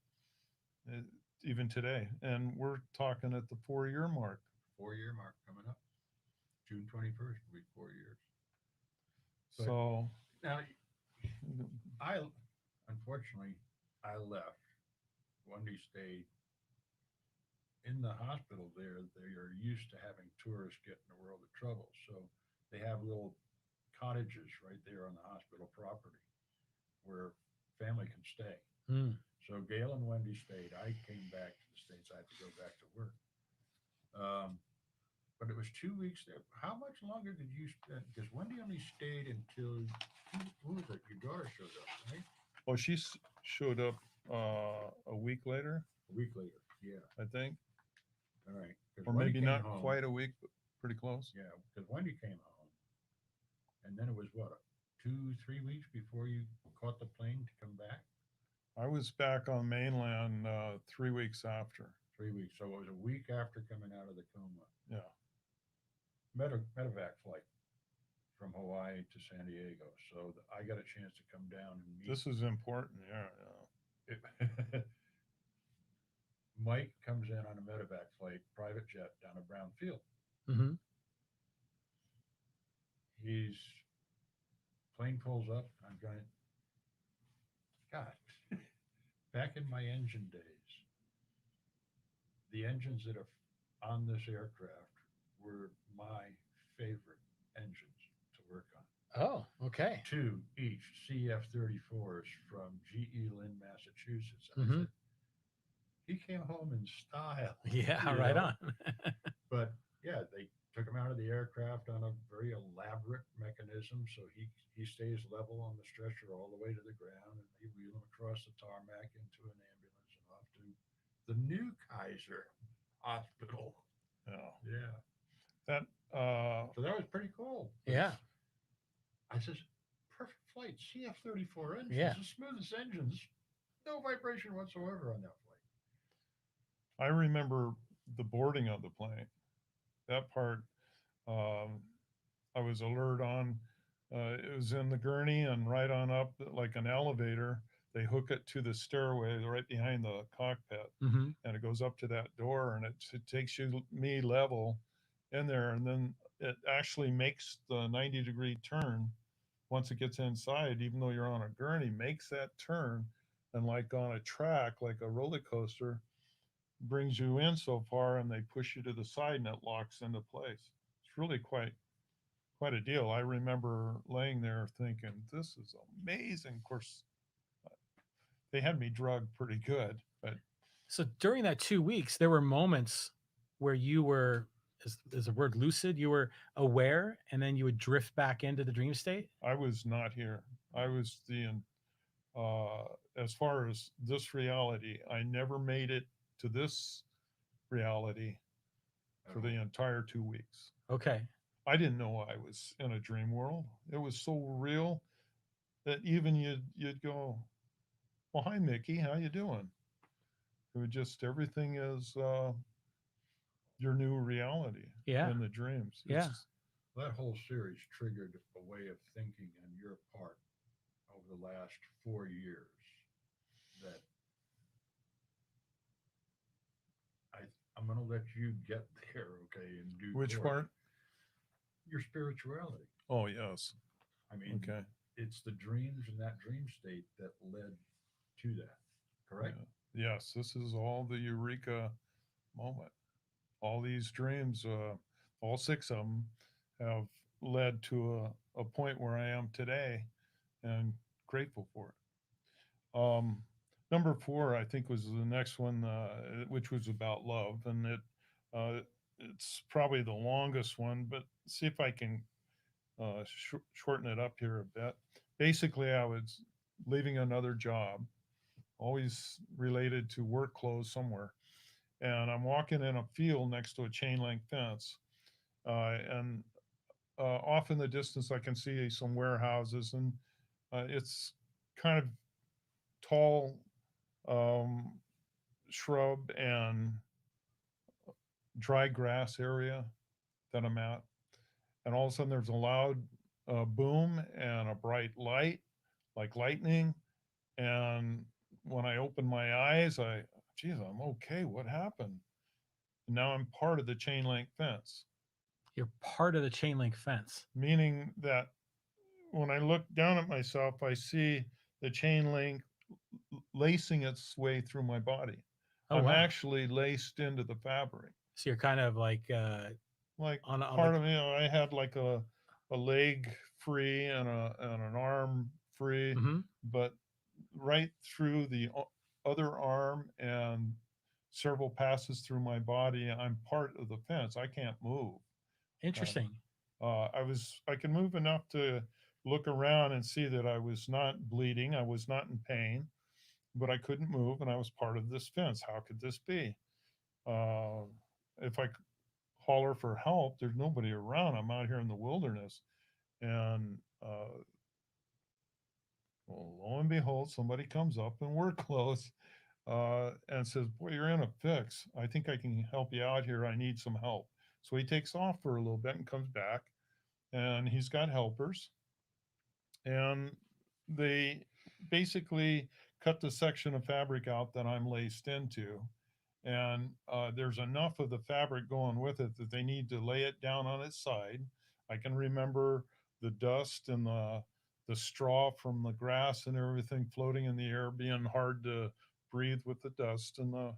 uh, even today. And we're talking at the 4 year mark. 4 year mark coming up. June 21st will be 4 years. But So now, I unfortunately I left. Wendy stayed in the hospital there. They are used to having tourists get in a world of trouble, so they have little cottages right there on the hospital property where family can stay. Mm. So Gail and Wendy stayed. I came back to the States. I had to go back to work. But it was 2 weeks there. How much longer did you spend? Because Wendy only stayed until who was it? Your daughter showed up, right? well, she showed up a week later, A week later. Yeah. I think, All right. or maybe not quite a week, but pretty close. Yeah, because Wendy came home, and then it was what 2, 3 weeks before you caught the plane to come back. I was back on mainland 3 weeks after. 3 weeks. So it was a week after coming out of the coma. Yeah. Medevac flight from Hawaii to San Diego. So I got a chance to come down and meet. This is important. Yeah. Mike comes in on a Medevac flight, private jet down to Brownfield. Hmm. He's plane pulls up. I'm going, God, back in my engine days, the engines that are on this aircraft were my favorite engines to work on. Oh, okay. 2 each CF-34s from GE Lynn, Massachusetts. And I Mhm. said, he came home in style. Yeah, you right know? on. But yeah, they took him out of the aircraft on a very elaborate mechanism, so he stays level on the stretcher all the way to the ground, and they wheel him across the tarmac into an ambulance and off to the new Kaiser Hospital. Yeah. Yeah. That So that was pretty cool. Yeah. I says, perfect flight, CF-34 engines, Yeah. the smoothest engines, no vibration whatsoever on that flight. I remember the boarding of the plane. That part, I was alert on. It was in the gurney and right on up like an elevator. They hook it to the stairway right behind the cockpit, Hmm. and it goes up to that door, and it takes me level in there, and then it actually makes the 90-degree turn once it gets inside, even though you're on a gurney, makes that turn, and like on a track, like a roller coaster, brings you in so far, and they push you to the side, and it locks into place. It's really quite a deal. I remember laying there thinking, this is amazing. Of course, they had me drugged pretty good, but So during that 2 weeks, there were moments where you were, is the word lucid? You were aware, and then you would drift back into the dream state. I was not here. I was as far as this reality, I never made it to this reality for the entire 2 weeks. Okay. I didn't know I was in a dream world. It was so real that even you'd go, well, hi Mickey, how you doing? It would just everything is your new reality Yeah. in the dreams. Yeah. That whole series triggered a way of thinking on your part over the last 4 years that I I'm gonna let you get there, okay, in due Which course. part? Your spirituality. Oh yes. I mean, Okay. it's the dreams and that dream state that led to that. Correct? Yeah. Yes, this is all the Eureka moment. All these dreams, all six of them, have led to a point where I am today, and grateful for it. Number four, I think, was the next one, which was about love, and uh, it's probably the longest one. But see if I can shorten it up here a bit. Basically, I was leaving another job, always related to work clothes somewhere, and I'm walking in a field next to a chain link fence, and off in the distance I can see some warehouses, and it's kind of tall um, shrub and dry grass area that I'm at. And all of a sudden there's a loud boom and a bright light, like lightning. And when I open my eyes, geez, I'm okay. What happened? And now I'm part of the chain link fence, You're part of the chain link fence. meaning that when I look down at myself, I see the chain link lacing its way through my body. Oh I'm wow. actually laced into the fabric. So you're kind of like Like on part like of me, I had like a leg free and an arm free, mm-hmm. but right through the other arm and several passes through my body, I'm part of the fence. I can't move. Interesting. I can move enough to look around and see that I was not bleeding. I was not in pain, but I couldn't move, and I was part of this fence. How could this be? Uh, if I holler for help, there's nobody around. I'm out here in the wilderness, and well, lo and behold, somebody comes up and we're close, and says, "Boy, you're in a fix. I think I can help you out here. I need some help." So he takes off for a little bit and comes back, and he's got helpers, and they basically cut the section of fabric out that I'm laced into. And there's enough of the fabric going with it that they need to lay it down on its side. I can remember the dust and the straw from the grass and everything floating in the air being hard to breathe with the dust and the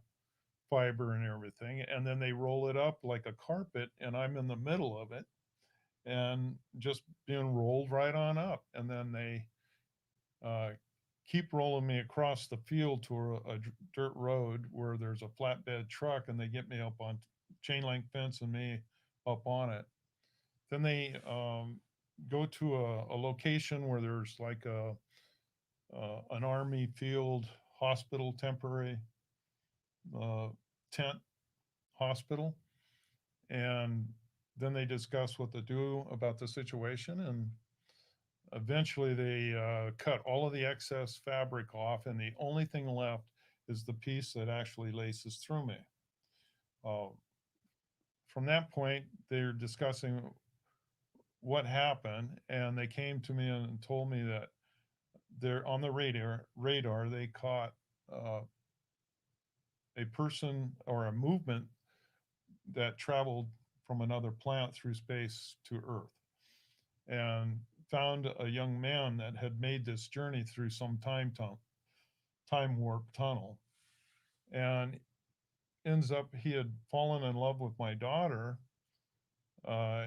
fiber and everything. And then they roll it up like a carpet, and I'm in the middle of it and just being rolled right on up. And then they uh, keep rolling me across the field to a dirt road where there's a flatbed truck, and they get me up on chain link fence and me up on it. Then they go to a location where there's like an army field hospital, temporary uh, tent hospital, and then they discuss what to do about the situation. And eventually they cut all of the excess fabric off, and the only thing left is the piece that actually laces through me. Uh, from that point, they're discussing what happened, and they came to me and told me that they're on the radar they caught uh, a person or a movement that traveled from another planet through space to Earth, and found a young man that had made this journey through some time warp tunnel, and ends up he had fallen in love with my daughter, uh,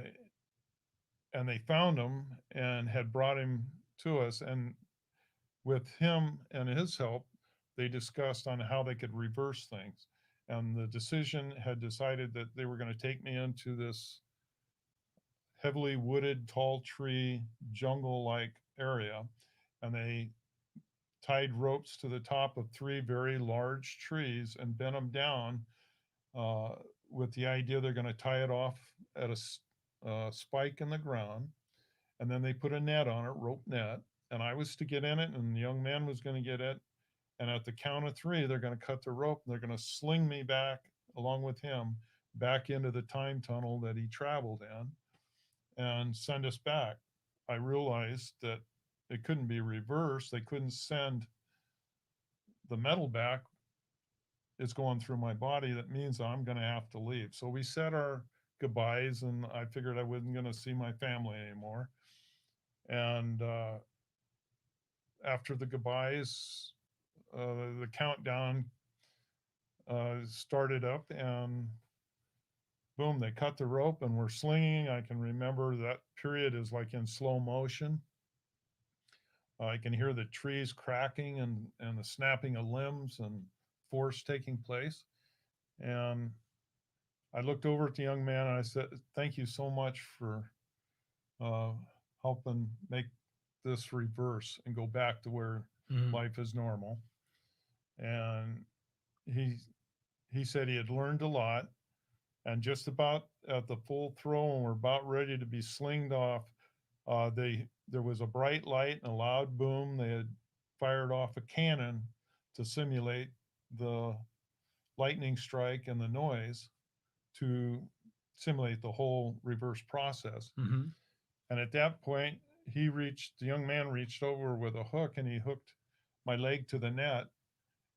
and they found him and had brought him to us, and with him and his help they discussed on how they could reverse things, and the decision had decided that they were going to take me into this heavily wooded tall tree jungle like area, and they tied ropes to the top of 3 very large trees and bent them down uh, with the idea they're going to tie it off at a spike in the ground. And then they put a net on it, rope net. And I was to get in it, and the young man was going to get it. And at the count of 3, they're going to cut the rope and they're going to sling me back along with him back into the time tunnel that he traveled in and send us back. I realized that it couldn't be reversed. They couldn't send the metal back. It's going through my body. That means I'm going to have to leave. So we said our goodbyes, and I figured I wasn't going to see my family anymore. And after the goodbyes, the countdown started up, and boom, they cut the rope and we're slinging. I can remember that period is like in slow motion. I can hear the trees cracking and the snapping of limbs and force taking place. And I looked over at the young man and I said, "Thank you so much for uh, helping make this reverse and go back to where Mhm. life is normal." And he he said he had learned a lot. And just about at the full throw, and we're about ready to be slinged off, there was a bright light and a loud boom. They had fired off a cannon to simulate the lightning strike and the noise to simulate the whole reverse process. Mhm. And at that point, the young man reached over with a hook and he hooked my leg to the net.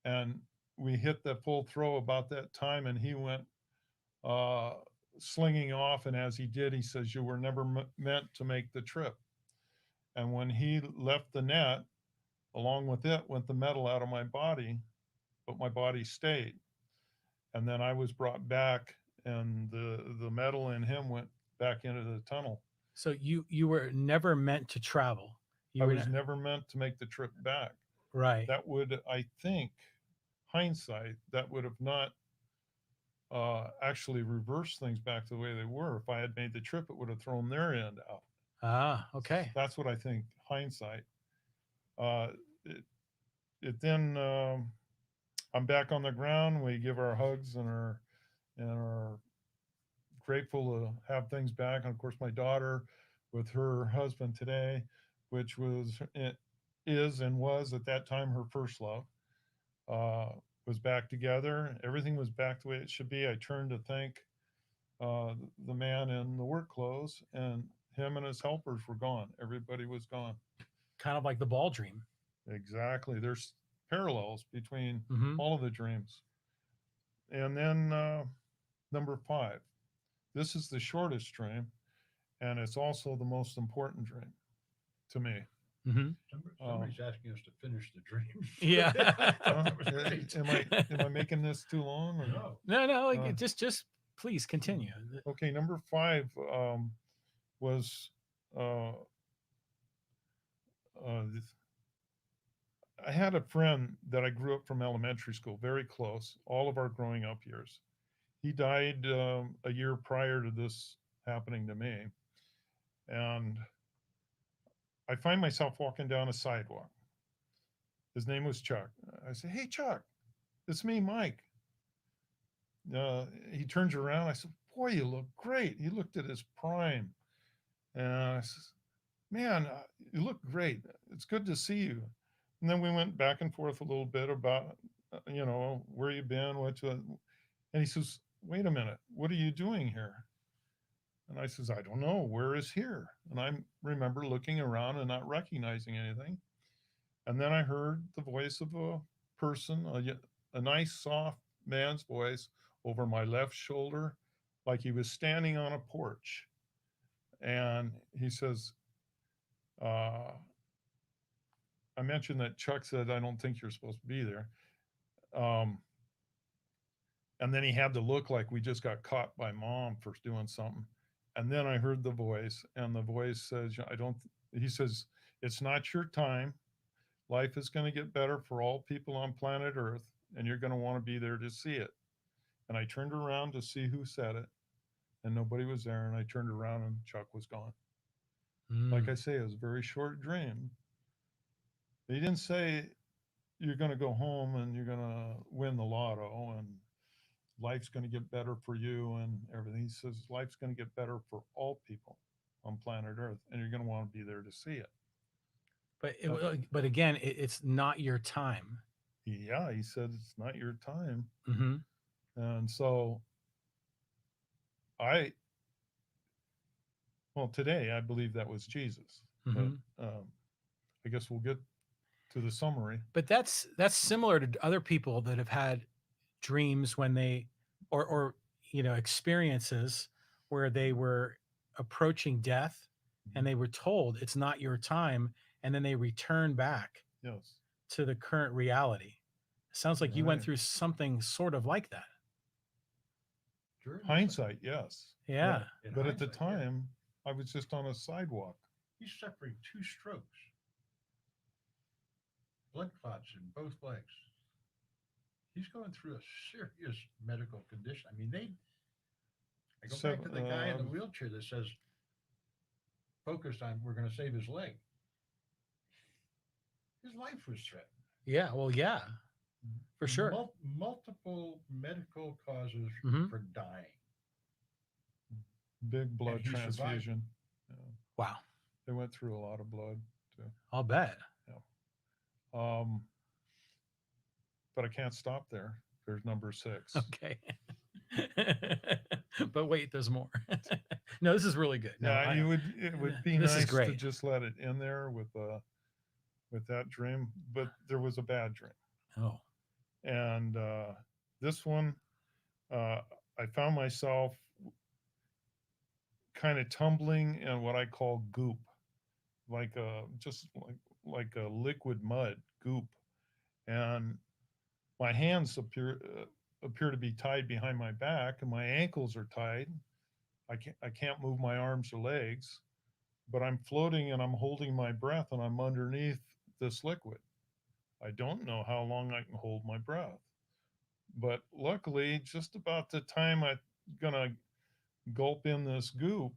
And we hit the full throw about that time, and he went uh, slinging off. And as he did, he says, "You were never meant to make the trip." And when he left the net, along with it went the metal out of my body, but my body stayed. And then I was brought back, and the metal in him went back into the tunnel. So you were never meant to travel. I You were was not, never meant to make the trip back. right. That would, I think, hindsight, that would have not actually reversed things back to the way they were. If I had made the trip, it would have thrown their end out. Ah, okay. That's what I think, hindsight. Uh, it, it then I'm back on the ground. We give our hugs and are grateful to have things back. And of course, my daughter with her husband today, which is and was at that time her first love, uh, was back together. Everything was back the way it should be. I turned to thank the man in the work clothes, and him and his helpers were gone. Everybody was gone. Kind of like the ball dream. Exactly. There's parallels between Mhm. all of the dreams. And then number 5. This is the shortest dream, and it's also the most important dream to me. Mhm. Um, Somebody's asking us to finish the dream. Yeah. That was great. am I making this too long? Or? No. No, no, like, Uh, just please continue. okay, number 5 was uh, this, I had a friend that I grew up from elementary school, very close, all of our growing up years. He died a year prior to this happening to me. And I find myself walking down a sidewalk. His name was Chuck. I say, "Hey, Chuck, it's me, Mike." He turns around. I said, "Boy, you look great." He looked at his prime. And I said, "Man, you look great. It's good to see you." And then we went back and forth a little bit about, where you been, and he says, "Wait a minute, what are you doing here?" And I says, "I don't know. Where is here?" And I remember looking around and not recognizing anything. And then I heard the voice of a person, a nice, soft man's voice over my left shoulder, like he was standing on a porch. And he says, uh, I mentioned that Chuck said, "I don't think you're supposed to be there." Um, and then he had to look like we just got caught by mom for doing something. And then I heard the voice, and the voice says, he says, "It's not your time. Life is going to get better for all people on planet Earth, and you're going to want to be there to see it." And I turned around to see who said it, and nobody was there. And I turned around, and Chuck was gone. Like Mm. I say, it was a very short dream. He didn't say you're going to go home and you're going to win the lotto and life's going to get better for you and everything. He says life's going to get better for all people on planet Earth, and you're going to want to be there to see it. But again, it's not your time. Yeah, he said it's not your time. Hmm. And so I, well, today I believe that was Jesus. But Hmm. I guess we'll get to the summary. But that's similar to other people that have had dreams when they, or experiences where they were approaching death and they were told it's not your time, and then they return back Yes. to the current reality. Sounds like you went Right. through something sort of like that. During Hindsight, yes. Yeah. But at the hindsight, yeah. time, I was just on a sidewalk. He's suffering 2 strokes, blood clots in both legs. He's going through a serious medical condition. I mean, I go back to the guy in the wheelchair that says, focused on, we're going to save his leg. His life was threatened. Yeah. Well, yeah, for sure. Multiple medical causes Mhm. for dying. Big blood he survived. transfusion. Yeah. Wow. They went through a lot of blood too. I'll bet. But I can't stop there. There's number 6. Okay. But wait, there's more. No, this is really good. No, Yeah, it would be this is nice to great. just let it in there with that dream, but there was a bad dream. Oh. And this one, I found myself kind of tumbling in what I call goop, like just like a liquid mud goop, and my hands appear to be tied behind my back, and my ankles are tied. I can't move my arms or legs, but I'm floating and I'm holding my breath, and I'm underneath this liquid. I don't know how long I can hold my breath, but luckily, just about the time I'm gonna gulp in this goop,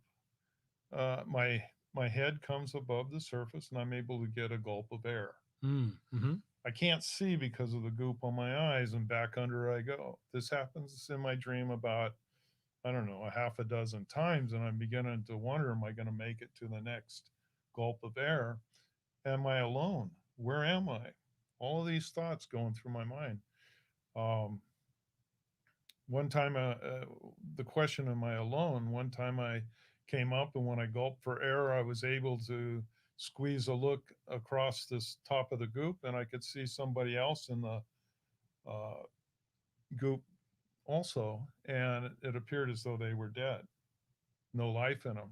my head comes above the surface, and I'm able to get a gulp of air. Mm-hmm. I can't see because of the goop on my eyes, and back under I go. This happens in my dream about, I don't know, a half a dozen times, and I'm beginning to wonder, am I going to make it to the next gulp of air? Am I alone? Where am I? All of these thoughts going through my mind. One time, the question, am I alone? One time I came up, and when I gulped for air, I was able to squeeze a look across this top of the goop, and I could see somebody else in the goop also, and it appeared as though they were dead, no life in them.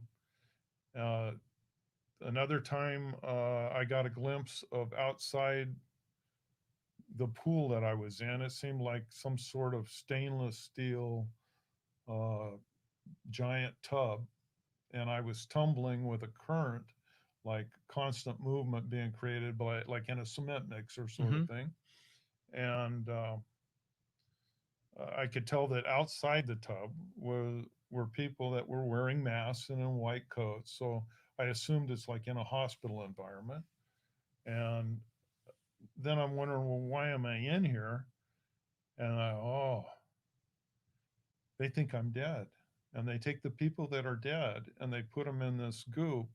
Another time, I got a glimpse of outside the pool that I was in. It seemed like some sort of stainless steel giant tub, and I was tumbling with a current, like constant movement being created by, like in a cement mixer sort of thing. And I could tell that outside the tub were people that were wearing masks and in white coats. So I assumed it's like in a hospital environment. And then I'm wondering, well, why am I in here? And they think I'm dead. And they take the people that are dead and they put them in this goop,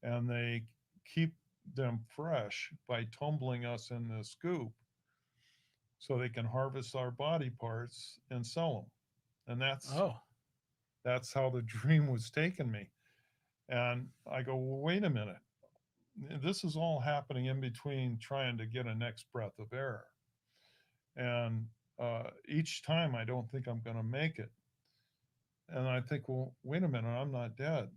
and they keep them fresh by tumbling us in this goop so they can harvest our body parts and sell them. And that's how the dream was taking me. And I go, well, wait a minute. This is all happening in between trying to get a next breath of air. And each time I don't think I'm going to make it. And I think, well, wait a minute, I'm not dead.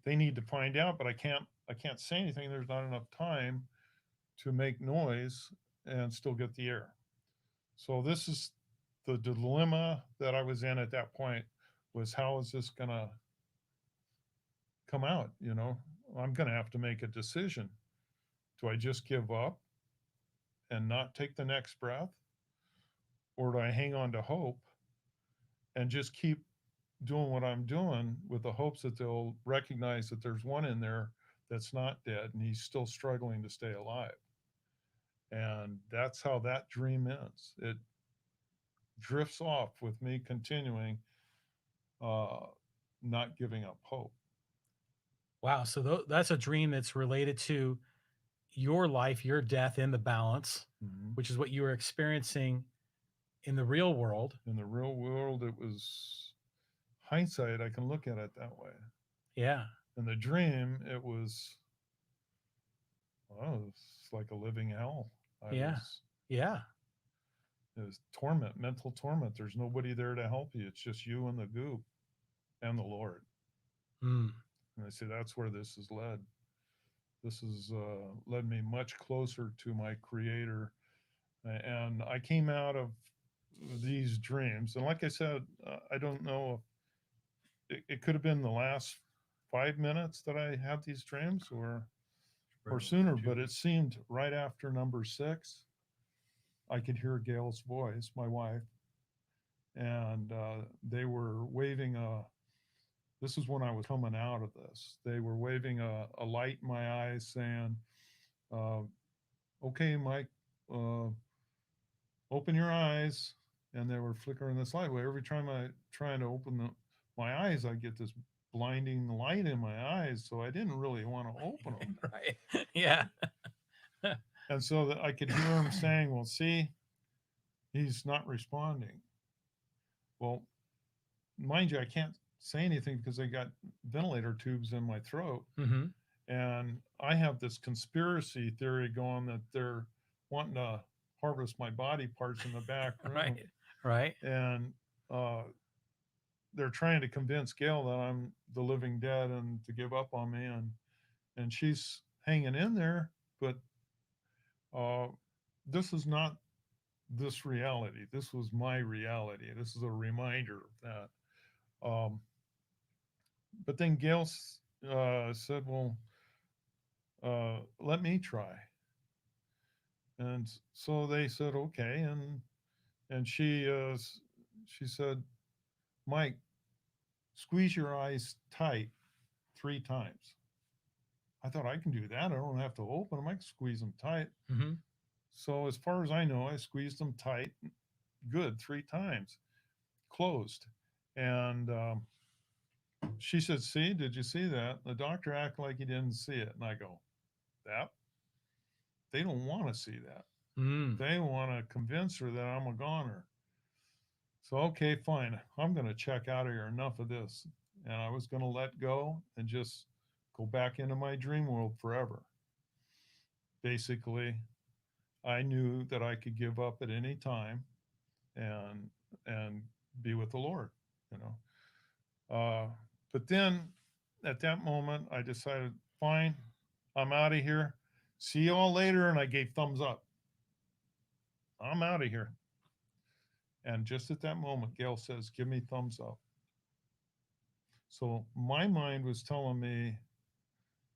They need to find out, but I can't say anything. There's not enough time to make noise and still get the air. So this is the dilemma that I was in at that point, was how is this going to come out? I'm going to have to make a decision. Do I just give up and not take the next breath? Or do I hang on to hope and just keep doing what I'm doing with the hopes that they'll recognize that there's one in there that's not dead, and he's still struggling to stay alive. And that's how that dream ends. It drifts off with me continuing, uh, not giving up hope. Wow. So that's a dream that's related to your life, your death in the balance, Mhm. which is what you were experiencing in the real world. In the real world, it was hindsight. I can look at it that way. Yeah. In the dream, it was, oh, it's like a living hell. I Yeah. was, Yeah. it was torment, mental torment. There's nobody there to help you. It's just you and the goop and the Lord. Mm. And I say that's where this has led. This has led me much closer to my Creator. And I came out of these dreams, and like I said, I don't know if it could have been the last 5 minutes that I had these dreams, or sooner, but it seemed right after number 6, I could hear Gail's voice, my wife, and they were waving a. This is when I was coming out of this. They were waving a light in my eyes, saying, uh, "Okay, Mike, uh, open your eyes." And they were flickering this light. Well, every time I trying to open my eyes, I get this blinding light in my eyes. So I didn't really want to open them. Right. Yeah. And so that I could hear him saying, "Well, see, he's not responding." Well, mind you, I can't say anything because I got ventilator tubes in my throat. Mm-hmm. And I have this conspiracy theory going that they're wanting to harvest my body parts in the back room. Right. Right. And they're trying to convince Gail that I'm the living dead and to give up on me. And she's hanging in there. But this is not this reality. This was my reality. This is a reminder of that. But then Gail said, "Well, let me try." And so they said, "Okay." And she said, "Mike, squeeze your eyes tight 3 times." I thought, I can do that. I don't have to open them. I can squeeze them tight. Mm-hmm. So as far as I know, I squeezed them tight, good 3 times, closed. And she said, "See, did you see that?" The doctor acted like he didn't see it. And I go, "That? They don't want to see that. Mm. They want to convince her that I'm a goner." So, okay, fine. I'm going to check out of here. Enough of this. And I was going to let go and just go back into my dream world forever. Basically, I knew that I could give up at any time and and be with the Lord, you know. But then at that moment, I decided, fine, I'm out of here. See you all later. And I gave thumbs up. I'm out of here. And just at that moment, Gail says, "Give me thumbs up." So my mind was telling me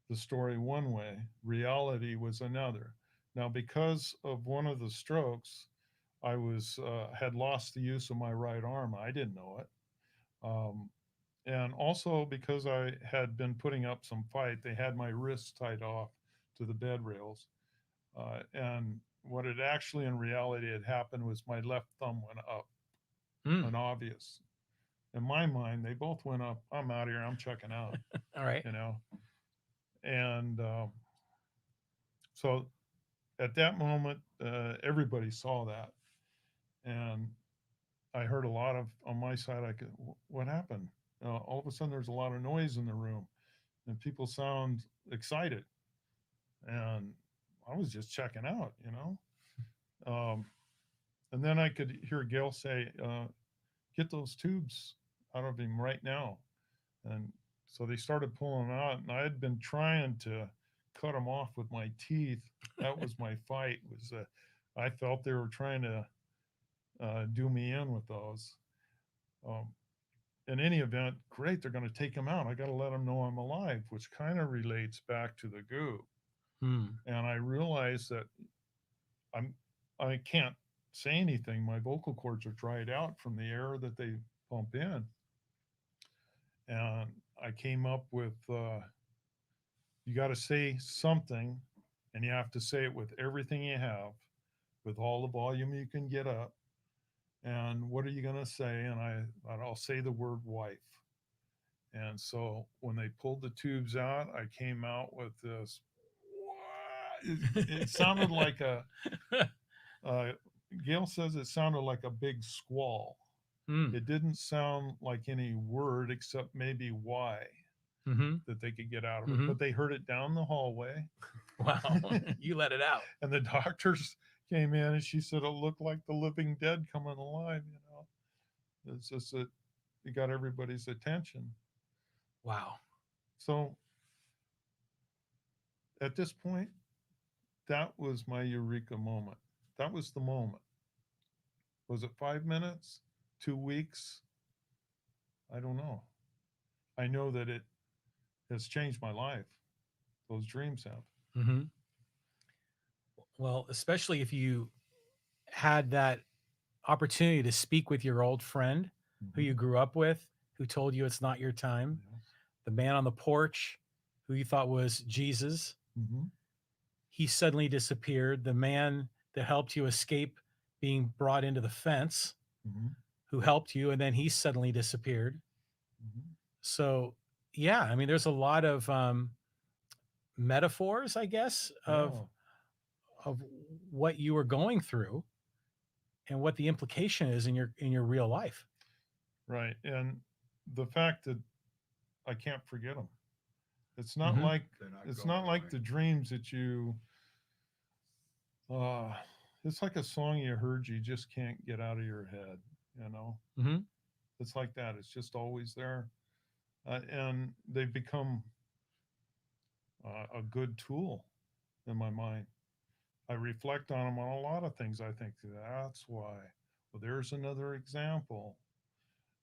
the story one way, reality was another. Now, because of one of the strokes, I was had lost the use of my right arm. I didn't know it, and also because I had been putting up some fight, they had my wrists tied off to the bed rails, and what had actually in reality had happened was my left thumb went up, Mm. an obvious. In my mind, they both went up. I'm out of here. I'm checking out. All right. You know, and so at that moment, everybody saw that, and I heard a lot of on my side. I could, what happened? All of a sudden, there's a lot of noise in the room, and people sound excited, and I was just checking out, you know. And then I could hear Gail say, "Get those tubes out of him right now." And so they started pulling them out, and I had been trying to cut them off with my teeth. That was my fight. Was I felt they were trying to do me in with those. Um, in any event, great, they're going to take him out. I got to let them know I'm alive, which kind of relates back to the goo. Mm. And I realized that I'm I can't say anything. My vocal cords are dried out from the air that they pump in. And I came up with you got to say something, and you have to say it with everything you have, with all the volume you can get up. And what are you going to say? And I'll say the word wife. And so when they pulled the tubes out, I came out with this. It sounded like uh, Gail says it sounded like a big squall. Mm. It didn't sound like any word except maybe why Mm-hmm. that they could get out of it. Mm-hmm. But they heard it down the hallway. Wow. You let it out. And the doctors came in and she said it looked like the living dead coming alive, you know. It's just that it got everybody's attention. Wow. So at this point, that was my eureka moment. That was the moment. Was it 5 minutes? 2 weeks? I don't know. I know that it has changed my life. Those dreams have. Mm-hmm. Well, especially if you had that opportunity to speak with your old friend who you grew up with, who told you it's not your time, Yes. the man on the porch who you thought was Jesus, Mm-hmm. he suddenly disappeared. The man that helped you escape being brought into the fence, Mm-hmm. who helped you, and then he suddenly disappeared. Mm-hmm. So, yeah, I mean, there's a lot of metaphors, I guess, Yeah. of what you were going through and what the implication is in your real life. Right. And the fact that I can't forget them. It's not Mhm. like They're not it's going not like away. the dreams that you it's like a song you heard you just can't get out of your head, you know. Mhm. It's like that. It's just always there. And they've become a good tool in my mind. I reflect on them on a lot of things. I think that's why. Well, there's another example.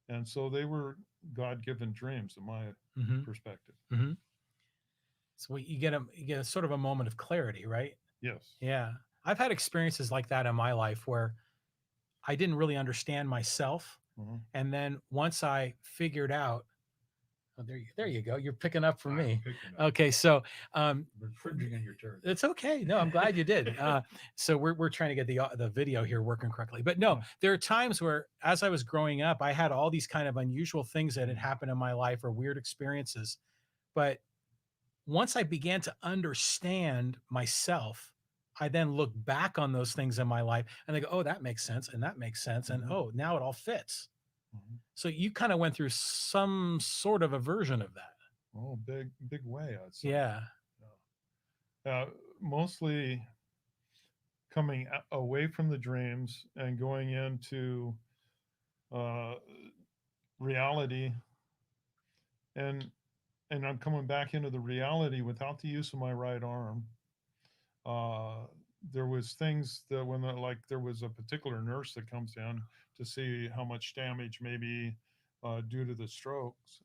And so they were God-given dreams in my Mhm. perspective. Mhm. So you get a sort of a moment of clarity, right? Yes. Yeah. I've had experiences like that in my life where I didn't really understand myself. Mhm. And then once I figured out, oh, there you go. You're picking up for I'm me. picking up. Okay. So, We're infringing on your territory. it's okay. No, I'm glad you did. So we're trying to get the video here working correctly. But no, Yeah. there are times where, as I was growing up, I had all these kind of unusual things that had happened in my life or weird experiences. But once I began to understand myself, I then look back on those things in my life and I go, oh, that makes sense, and that makes sense, and Mhm. oh, now it all fits. Mhm. So you kind of went through some sort of a version of that. Oh, big way, I'd say. Yeah. Mostly coming away from the dreams and going into uh, reality, and I'm coming back into the reality without the use of my right arm. Uh, there was things that when like there was a particular nurse that comes in to see how much damage maybe due to the strokes.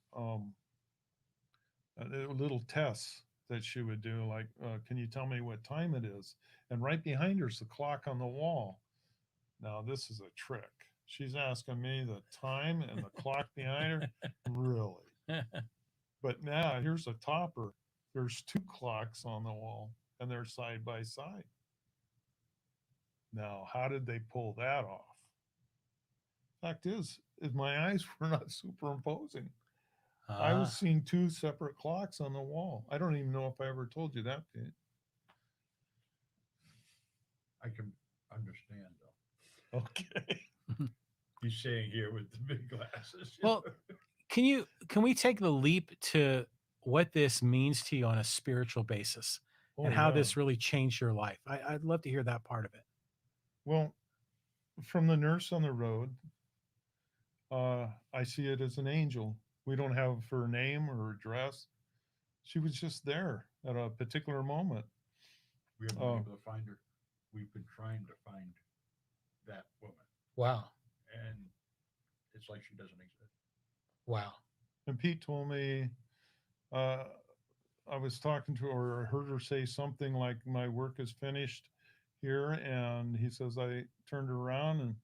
Little tests that she would do, like, can you tell me what time it is? And right behind her is the clock on the wall. Now, this is a trick. She's asking me the time and the clock behind her. Really? But now here's a topper. There's two clocks on the wall and they're side by side. Now, how did they pull that off? Fact is my eyes were not superimposing. I was seeing two separate clocks on the wall. I don't even know if I ever told you that, Pete. I can understand though. Okay. He's saying here with the big glasses. Well, can we take the leap to what this means to you on a spiritual basis and how Yeah. this really changed your life? I'd love to hear that part of it. Well, from the nurse on the road, I see it as an angel. We don't have her name or address. She was just there at a particular moment. We haven't been able to find her. We've been trying to find that woman, Wow. and it's like she doesn't exist. Wow. And Pete told me, uh, I was talking to her, or heard her say something like, my work is finished here. And he says, I turned around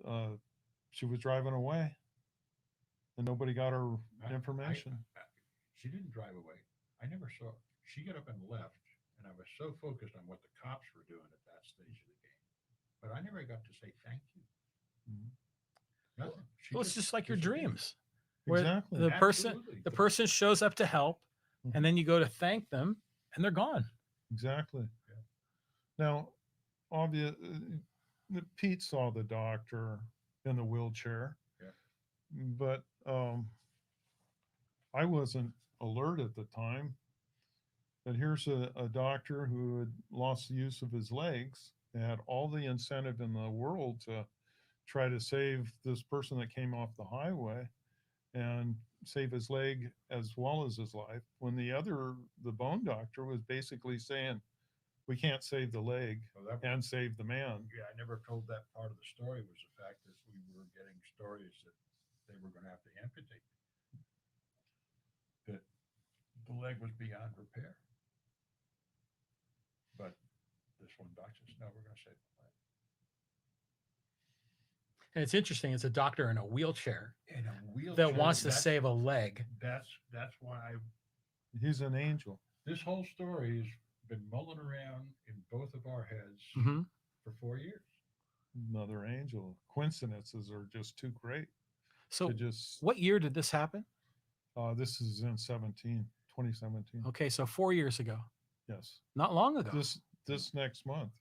and she was driving away and nobody got her information. She didn't drive away. I never saw her. she got up and left, and I was so focused on what the cops were doing at that stage of the game, but I never got to say thank you. Mhm. Nothing. She Well, it's just like your disappeared. dreams, where Exactly. Absolutely. the person shows up to help, Mhm. and then you go to thank them, and they're gone. Exactly. Yeah. Now, obvious, Pete saw the doctor in the wheelchair, Yeah. but I wasn't alert at the time. But here's a doctor who had lost the use of his legs and had all the incentive in the world to try to save this person that came off the highway and save his leg as well as his life. When the bone doctor was basically saying, we can't save the leg Well, that, and save the man. yeah, I never told that part of the story, was the fact that we were getting stories that they were going to have to amputate, that the leg was beyond repair. But this one doctor says, no, we're going to save the leg. And it's interesting. It's a doctor in a wheelchair In a wheelchair. that wants to that's- save a leg. That's why He's an angel. this whole story has been mulling around in both of our heads Mhm. for 4 years. Another angel. Coincidences are just too great So, to just. what year did this happen? This is in 2017. Okay, so 4 years ago, Yes. not long ago. This next month,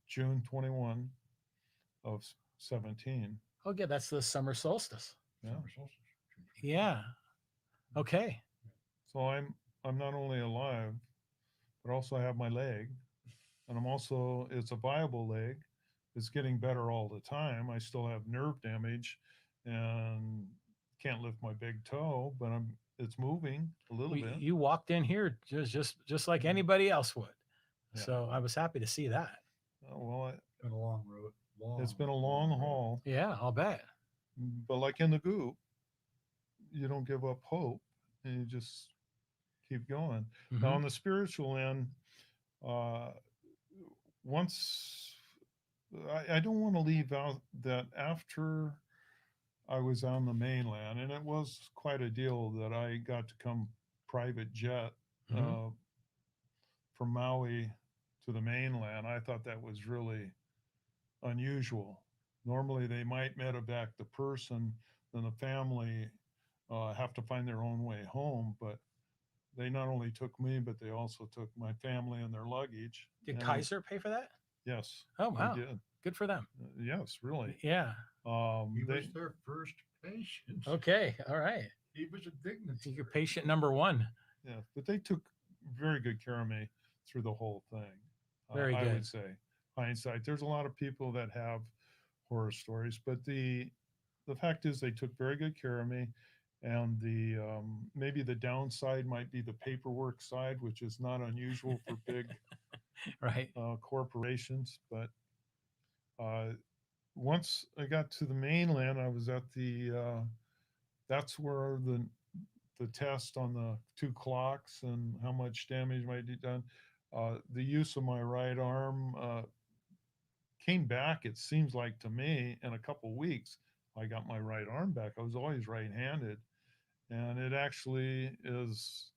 June 21 of 17. Oh, yeah, that's the summer solstice. Yeah. Summer solstice. Yeah. Okay. So I'm not only alive, but also I have my leg, and it's a viable leg. It's getting better all the time. I still have nerve damage, and can't lift my big toe, but it's moving a little Well, bit. you walked in here just like anybody else would. Yeah. So I was happy to see that. Well, It's been a long road. it's been a long road. haul, Yeah, I'll bet. but like in the goop, you don't give up hope, and you just keep going. Now, Mhm. on the spiritual end, once I don't want to leave out that after I was on the mainland, and it was quite a deal that I got to come private jet Mhm. from Maui to the mainland. I thought that was really unusual. Normally, they might medevac the person, then the family have to find their own way home. But they not only took me, but they also took my family and their luggage. Did And Kaiser pay for that? Yes. Oh, wow. They did. Good for them. Yes, really. Yeah. He They, was their first patient. Okay. All right. He was a dignitary. You're patient number one. yeah, but they took very good care of me through the whole thing. Very I good. would say, hindsight. There's a lot of people that have horror stories, but the fact is they took very good care of me. And the maybe the downside might be the paperwork side, which is not unusual for big Right. corporations. But once I got to the mainland, I was at that's where the test on the two clocks and how much damage might be done. The use of my right arm came back, it seems like to me, in a couple weeks. I got my right arm back. I was always right-handed, and it actually is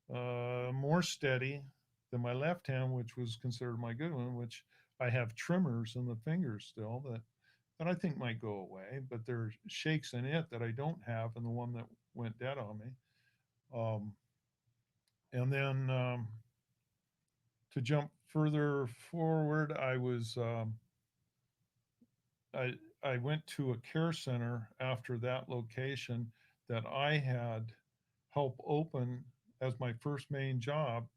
more steady than my left hand, which was considered my good one, which I have tremors in the fingers still that I think might go away, but there's shakes in it that I don't have in the one that went dead on me. And then to jump further forward, I went to a care center after that location that I had helped open as my first main job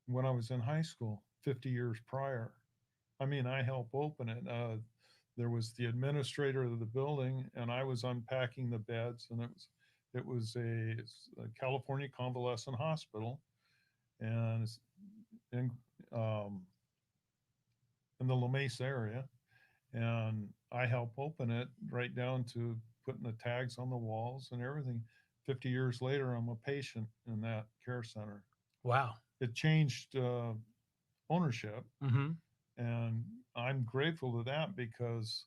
when I was in high school 50 years prior. I mean, I helped open it. There was the administrator of the building, and I was unpacking the beds, and it was a California convalescent hospital, and it's in the La Mesa area, and I helped open it right down to putting the tags on the walls and everything. 50 years later, I'm a patient in that care center. Wow. It changed ownership, Mm-hmm. and I'm grateful to that because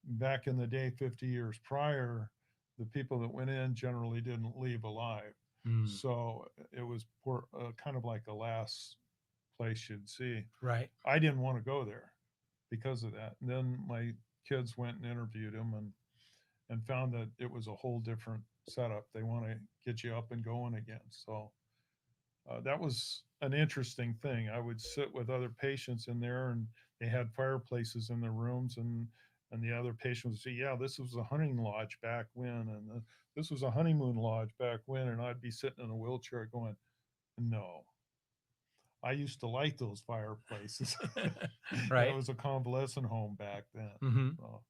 back in the day, 50 years prior, the people that went in generally didn't leave alive. Mm, So it was kind of like the last place you'd see. right. I didn't want to go there because of that. And then my kids went and interviewed him and found that it was a whole different setup. They want to get you up and going again. So that was an interesting thing. I would sit with other patients in there, and they had fireplaces in their rooms, and the other patient would say, "Yeah, this was a hunting lodge back when, and this was a honeymoon lodge back when," and I'd be sitting in a wheelchair going, "No, I used to like those fireplaces." And it Right. was a convalescent home back then. Hmm. So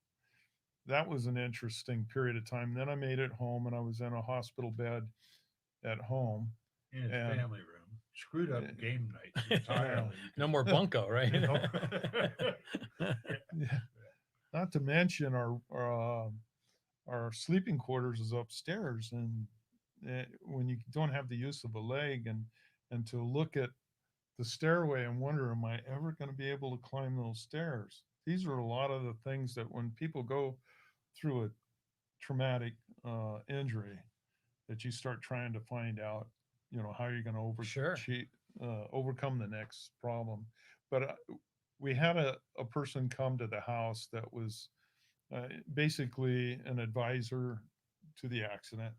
that was an interesting period of time. Then I made it home, and I was in a hospital bed at home, In his and family room, screwed up game nights yeah, entirely. No Because, more bunko, right? you know, yeah. Not to mention our sleeping quarters is upstairs, and when you don't have the use of a leg, and to look at the stairway and wonder, am I ever going to be able to climb those stairs? These are a lot of the things that when people go through a traumatic injury, that you start trying to find out, how you're going to Sure. overcome the next problem. But we had a person come to the house that was basically an advisor to the accident,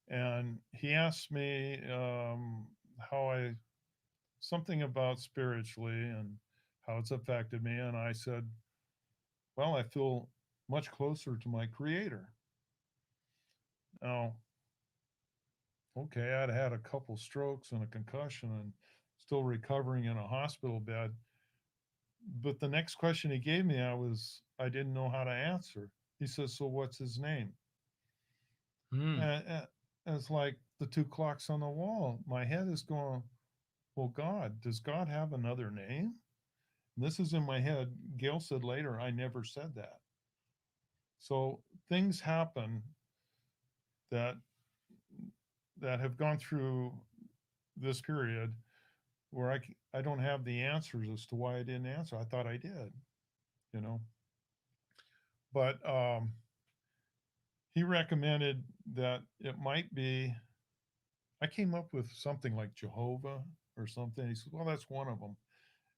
and he asked me how I something about spiritually and how it's affected me, and I said, well, I feel much closer to my creator now. Okay, I'd had a couple strokes and a concussion and still recovering in a hospital bed. But the next question he gave me, I didn't know how to answer. He says, "So what's his name?" Mm. And it's like the two clocks on the wall. My head is going, "Well, God, does God have another name?" And this is in my head. Gail said later, "I never said that." So things happen that have gone through this period where I don't have the answers as to why I didn't answer. I thought I did, you know. But he recommended that it might be. I came up with something like Jehovah or something. He said, "Well, that's one of them."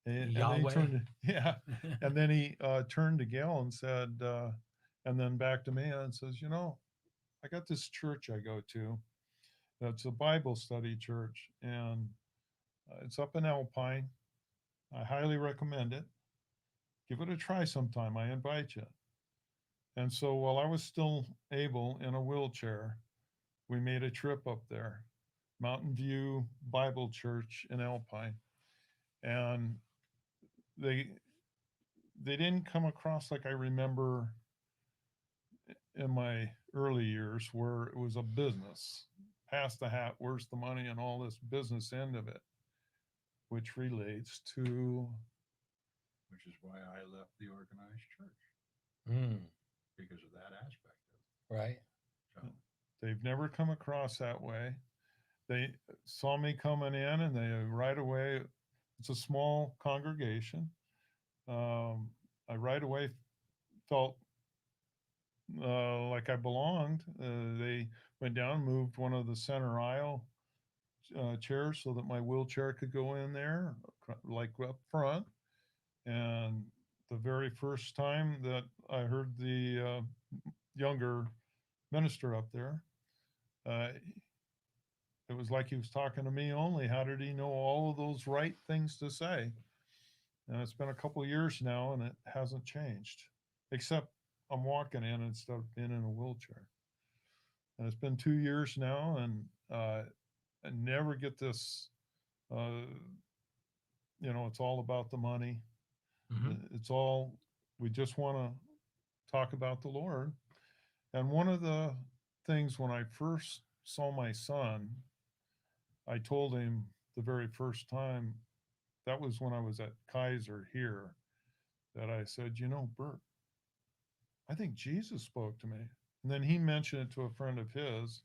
And then he Yahweh. turned, yeah, and then he turned to Gail and said, and then back to me and says, I got this church I go to. It's a Bible study church, and it's up in Alpine. I highly recommend it. Give it a try sometime. I invite you. And so while I was still able in a wheelchair, we made a trip up there, Mountain View Bible Church in Alpine. And they they didn't come across like I remember in my early years, where it was a business. Pass the hat, where's the money, and all this business end of it, which relates to which is why I left the organized church Mm. because of that aspect Right. of it. So, they've never come across that way. They saw me coming in, and they right away, it's a small congregation. I right away felt like I belonged. They went down, moved one of the center aisle chairs so that my wheelchair could go in there, like up front. And the very first time that I heard the younger minister up there, uh, it was like he was talking to me only. How did he know all of those right things to say? And it's been a couple of years now, and it hasn't changed, except I'm walking in instead of being in a wheelchair. And it's been 2 years now, and I never get this. Uh, it's all about the money. Hmm. It's all, we just want to talk about the Lord. And one of the things when I first saw my son, I told him the very first time, that was when I was at Kaiser here, that I said, Bert, I think Jesus spoke to me. And then he mentioned it to a friend of his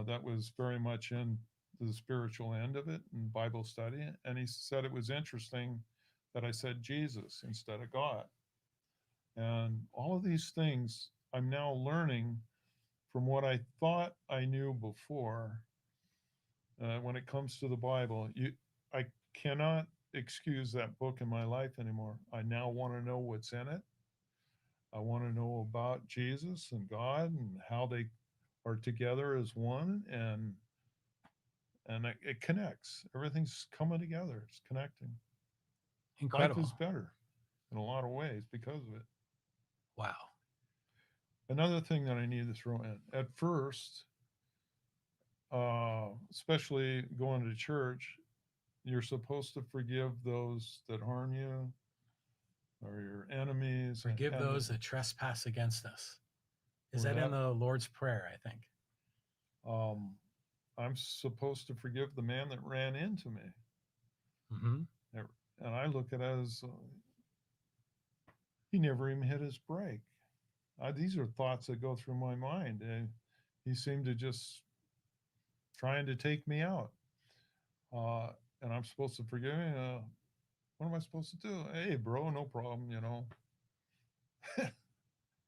that was very much in the spiritual end of it and Bible study. And he said it was interesting that I said Jesus instead of God. And all of these things I'm now learning from what I thought I knew before. when it comes to the Bible. I cannot excuse that book in my life anymore. I now want to know what's in it. I want to know about Jesus and God and how they are together as one, and it connects. Everything's coming together. It's connecting. Life Incredible. is better in a lot of ways because of it. Wow. Another thing that I need to throw in at first, especially going to church, you're supposed to forgive those that harm you or your enemies. Forgive and those that trespass against us. Is Or that in that- the Lord's Prayer, I think? I'm supposed to forgive the man that ran into me. Mm-hmm. And I look at it as he never even hit his brake. These are thoughts that go through my mind. And he seemed to just trying to take me out. And I'm supposed to forgive him. What am I supposed to do? Hey, bro, no problem,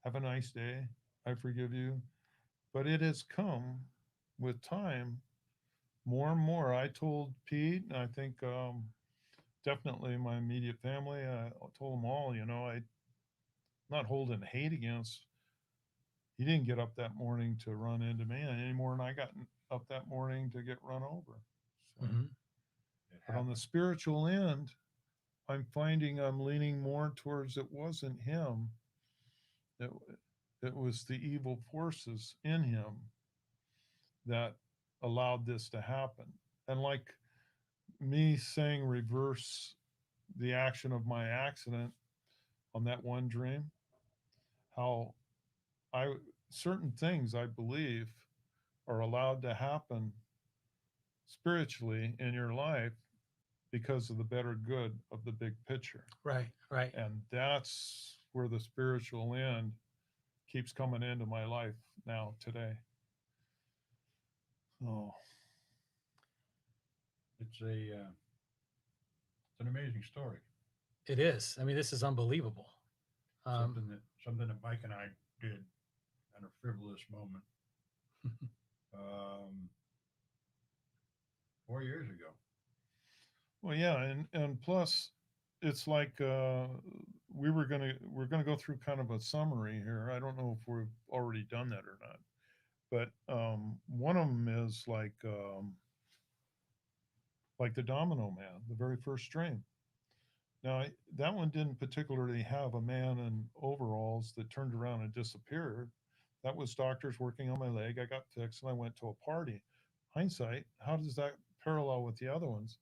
Have a nice day. I forgive you. But it has come with time more and more. I told Pete, and I think definitely my immediate family, I told them all, I'm not holding hate against. He didn't get up that morning to run into me any more than I got up that morning to get run over. So, Mm-hmm. but on the spiritual end, I'm finding I'm leaning more towards it wasn't him. It was the evil forces in him that allowed this to happen. And like me saying reverse the action of my accident on that one dream, how certain things I believe are allowed to happen spiritually in your life because of the better good of the big picture. Right, right. And that's where the spiritual end keeps coming into my life now today. Oh, It's an amazing story. It is. I mean, this is unbelievable. Something that Mike and I did in a frivolous moment 4 years ago. well, yeah, and plus, it's like we're gonna go through kind of a summary here. I don't know if we've already done that or not, but one of them is like the Domino Man, the very first dream. Now, that one didn't particularly have a man in overalls that turned around and disappeared. That was doctors working on my leg. I got fixed and I went to a party. Hindsight, how does that parallel with the other ones?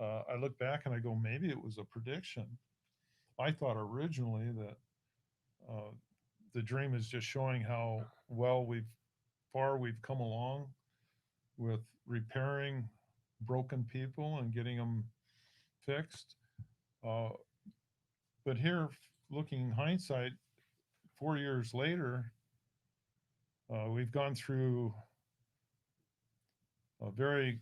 I look back and I go, maybe it was a prediction. I thought originally that the dream is just showing how well we've come along with repairing broken people and getting them fixed. But here, looking in hindsight, 4 years later, we've gone through a very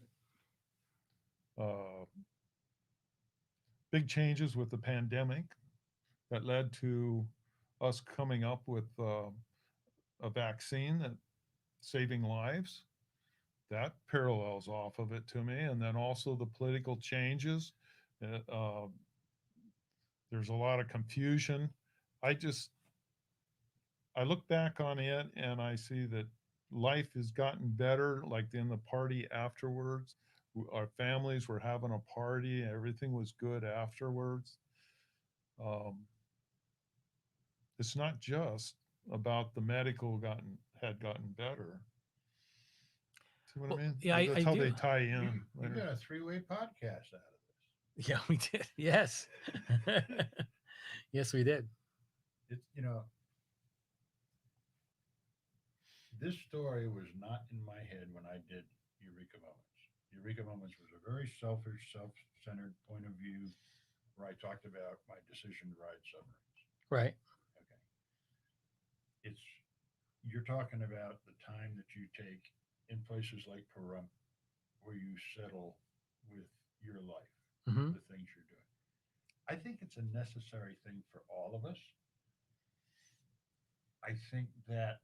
big changes with the pandemic that led to us coming up with a vaccine that saving lives. That parallels off of it to me, and then also the political changes. There's a lot of confusion. I look back on it and I see that life has gotten better, like in the party afterwards. Our families were having a party, everything was good afterwards. It's not just about the medical had gotten better. See what I mean? Yeah, That's I how do. they tie in. We got a 3-way podcast out of this. Yeah, we did. Yes. Yes, we did. It's this story was not in my head when I did Eureka Moments. Eureka Moments was a very selfish, self-centered point of view where I talked about my decision to ride submarines. Right. Okay. You're talking about the time that you take in places like Pahrump where you settle with your life, Mm-hmm. the things you're doing. I think it's a necessary thing for all of us. I think that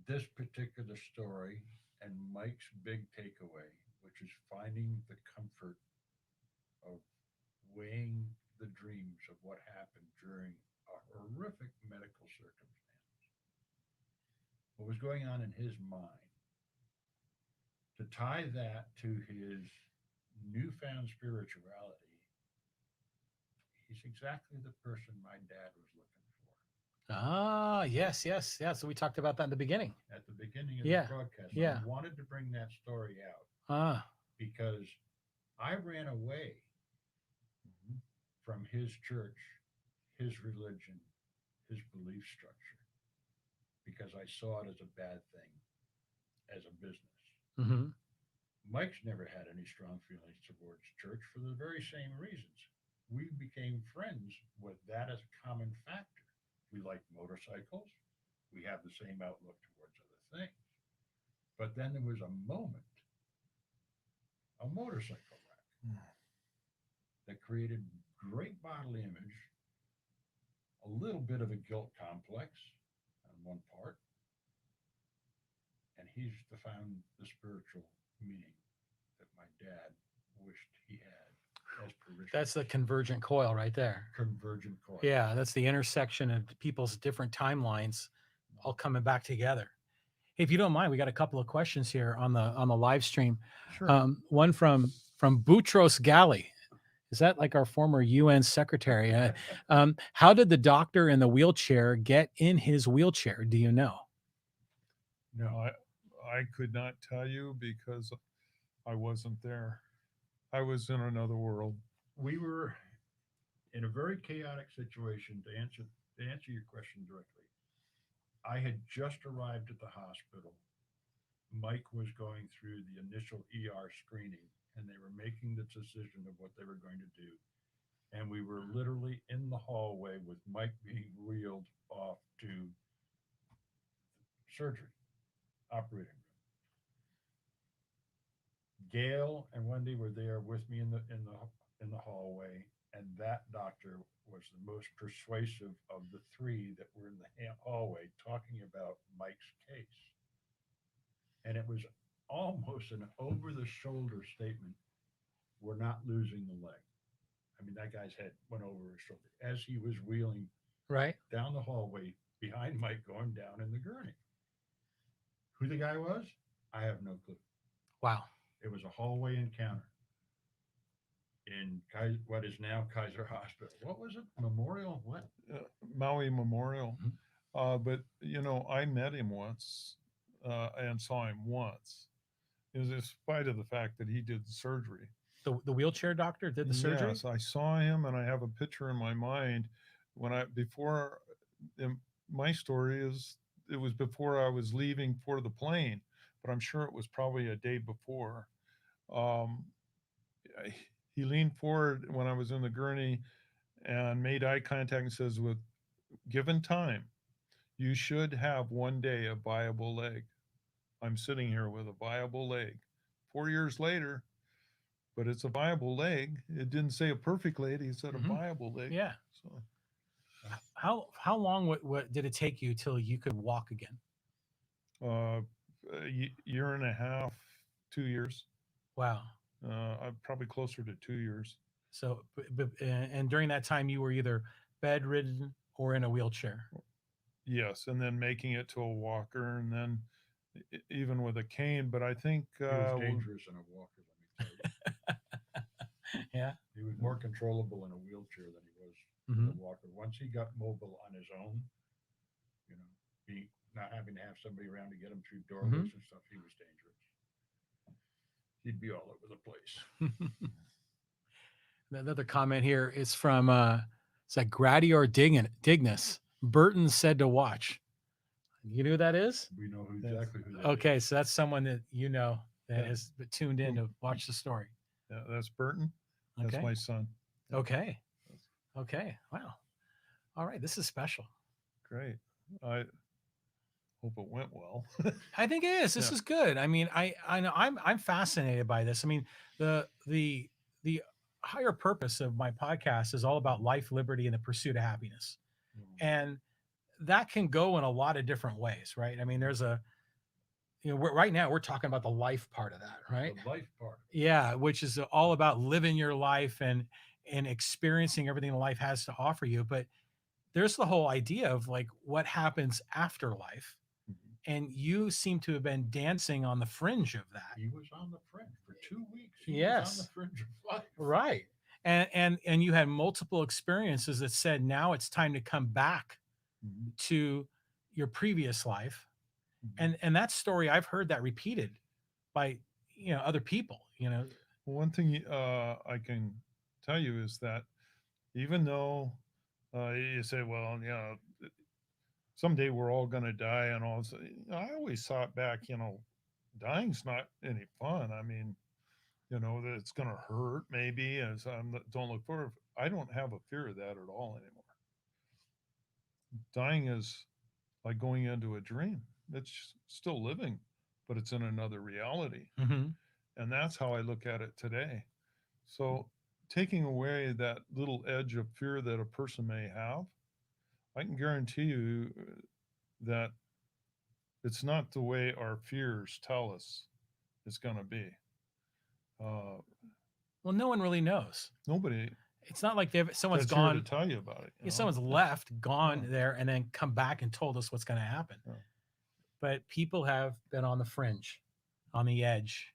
this particular story And Mike's big takeaway, which is finding the comfort of weighing the dreams of what happened during a horrific medical circumstance, what was going on in his mind, to tie that to his newfound spirituality, he's exactly the person my dad was looking for. Ah, yes, yes, yeah. So we talked about that in the beginning. At the beginning of Yeah, the broadcast, yeah. I wanted to bring that story out Ah, because I ran away from his church, his religion, his belief structure, because I saw it as a bad thing, as a business. hmm Mike's never had any strong feelings towards church for the very same reasons. We became friends with that as a common factor. We like motorcycles. We have the same outlook towards other things. But then there was a moment, a motorcycle wreck, that created great bodily image, a little bit of a guilt complex on one part, and he's found the spiritual meaning that my dad wished he had as parishioners. that's the convergent coil right there. Convergent coil. Yeah, that's the intersection of people's different timelines all coming back together. Hey, if you don't mind, we got a couple of questions here on the live stream. Sure. One from Boutros Ghali. Is that like our former UN secretary? How did the doctor in the wheelchair get in his wheelchair? Do you know? No, I could not tell you because I wasn't there. I was in another world. we were in a very chaotic situation. To answer your question directly, I had just arrived at the hospital. Mike was going through the initial ER screening, and they were making the decision of what they were going to do. And we were literally in the hallway with Mike being wheeled off to surgery, operating room. Gail and Wendy were there with me in the hallway, and that doctor was the most persuasive of the three that were in the hallway talking about Mike's case. And it was almost an over-the-shoulder statement. We're not losing the leg. I mean, that guy's head went over his shoulder as he was wheeling Right. down the hallway behind Mike going down in the gurney. Who the guy was, I have no clue. Wow. It was a hallway encounter in what is now Kaiser Hospital. What was it? Memorial? What? Maui Memorial. But I met him once and saw him once. It was in spite of the fact that he did the surgery. The wheelchair doctor did the surgery? Yes, I saw him, and I have a picture in my mind my story is it was before I was leaving for the plane, but I'm sure it was probably a day before. He leaned forward when I was in the gurney and made eye contact and says, with given time, you should have one day a viable leg. I'm sitting here with a viable leg. 4 years later, but it's a viable leg. It didn't say a perfect leg. He said a viable leg. Yeah. So how long what did it take you till you could walk again? a year and a half, 2 years. Wow. I'm probably closer to 2 years. So, and during that time, you were either bedridden or in a wheelchair. Yes, and then making it to a walker, and then even with a cane. But I think He was dangerous in a walker, let me tell you. Yeah. He was more controllable in a wheelchair than he was in a walker. Once he got mobile on his own, not having to have somebody around to get him through doorways and stuff, he was dangerous. He'd be all over the place. Another comment here is from it's like Gradior Dignus. Burton said to watch. You know who that is? We know exactly who that is. Okay, so that's someone that that has tuned in to watch the story. Yeah, that's Burton. That's Okay. my son. Okay. Okay. Wow. All right. This is special. Great. I hope it went well. I think it is. This is good. I mean, I know I'm fascinated by this. I mean, the higher purpose of my podcast is all about life, liberty, and the pursuit of happiness. And that can go in a lot of different ways, right? I mean, there's right now we're talking about the life part of that, right? The life part. Yeah, which is all about living your life and experiencing everything life has to offer you. But there's the whole idea of like what happens after life. Mhm. And you seem to have been dancing on the fringe of that. He was on the fringe for 2 weeks. He was on the Yes. fringe of life. Right. And you had multiple experiences that said now it's time to come back Mhm. to your previous life. Mhm. And that story I've heard that repeated by other people, One thing I can tell you is that even though you say, well, someday we're all going to die and all this, I always thought back, dying's not any fun. I mean, that it's going to hurt maybe, as don't look forward. I don't have a fear of that at all anymore. Dying is like going into a dream. It's still living, but it's in another reality. hmm And that's how I look at it today. So taking away that little edge of fear that a person may have, I can guarantee you that it's not the way our fears tell us it's going to be. Uh, well, no one really knows. Nobody It's not like someone's that's here to gone, tell you about it. someone's left, gone Yeah. there, and then come back and told us what's going to happen. Yeah. But people have been on the fringe, on the edge.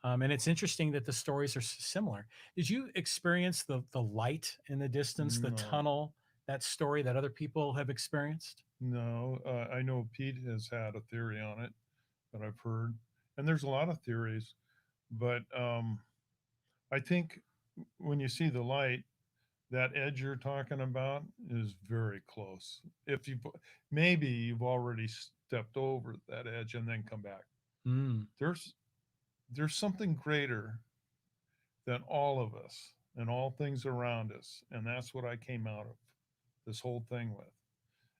And it's interesting that the stories are similar. Did you experience the light in the distance, the No, tunnel, that story that other people have experienced? no. I know Pete has had a theory on it that I've heard, and there's a lot of theories, but I think when you see the light, that edge you're talking about is very close. If you maybe you've already stepped over that edge and then come back. Mm. There's something greater than all of us and all things around us, and that's what I came out of this whole thing with.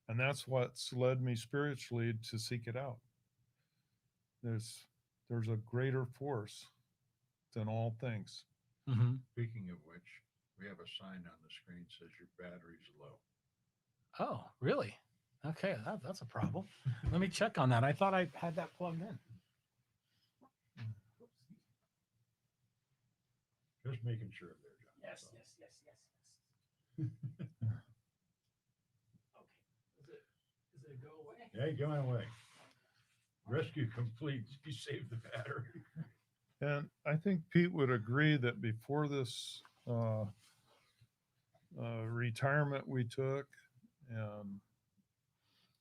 And that's what's led me spiritually to seek it out. There's there's a greater force than all things. hmm Speaking of which, we have a sign on the screen says your battery's low. Oh, really? Okay, that's a problem. Let me check on that. I thought I had that plugged in. Just making sure there, John. Yes, So, yes, yes, yes, yes. Okay. Is it go away? Yeah, you're going away. Rescue complete. You saved the battery. And I think Pete would agree that before this retirement we took,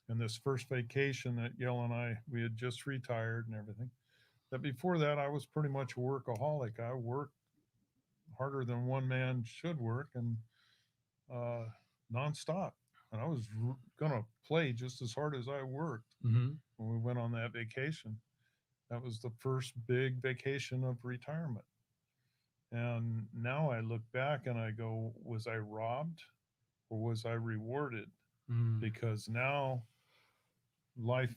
and this first vacation that Gail and we had just retired and everything, that before that I was pretty much a workaholic. I worked harder than one man should work, and uh, nonstop. And I was gonna play just as hard as I worked hmm when we went on that vacation. That was the first big vacation of retirement. And now I look back and I go, was I robbed or was I rewarded? Mm. Because now life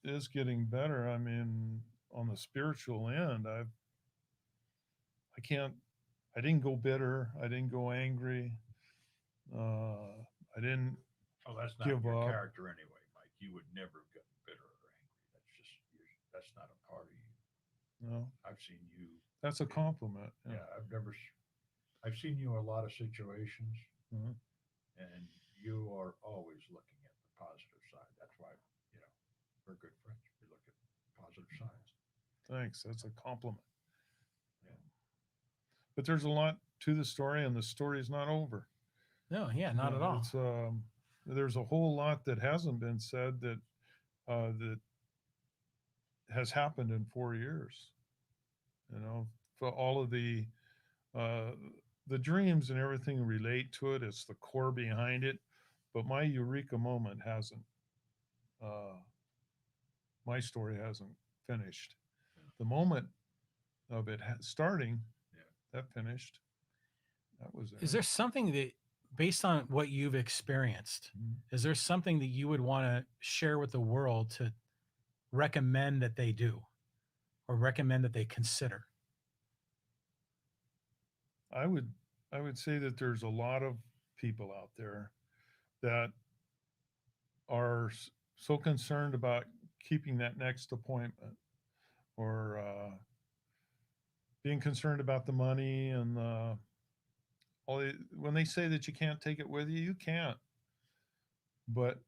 is getting better. I mean, on the spiritual end, I can't, I didn't go bitter. I didn't go angry. I didn't Oh, that's not give your up. character anyway, Mike. You would never get bitter or angry. That's not a part of you. No, I've seen you. that's a compliment. Yeah, I've seen you in a lot of situations, Mhm. and you are always looking at the positive side. That's why, we're good friends. We look at positive sides. Thanks. That's a compliment. Yeah. But there's a lot to the story, and the story's not over. No, yeah, not at all. It's there's a whole lot that hasn't been said that has happened in 4 years. For all of uh, the dreams and everything relate to it. It's the core behind it. But my Eureka moment hasn't. Uh, my story hasn't finished. Yeah. The moment of it starting, Yeah. that finished. That was Is there. there something that, based on what you've experienced, Mhm. is there something that you would want to share with the world to recommend that they do or recommend that they consider? I would I would say that there's a lot of people out there that are so concerned about keeping that next appointment, or being concerned about the money and when they say that you can't take it with you, you can't. But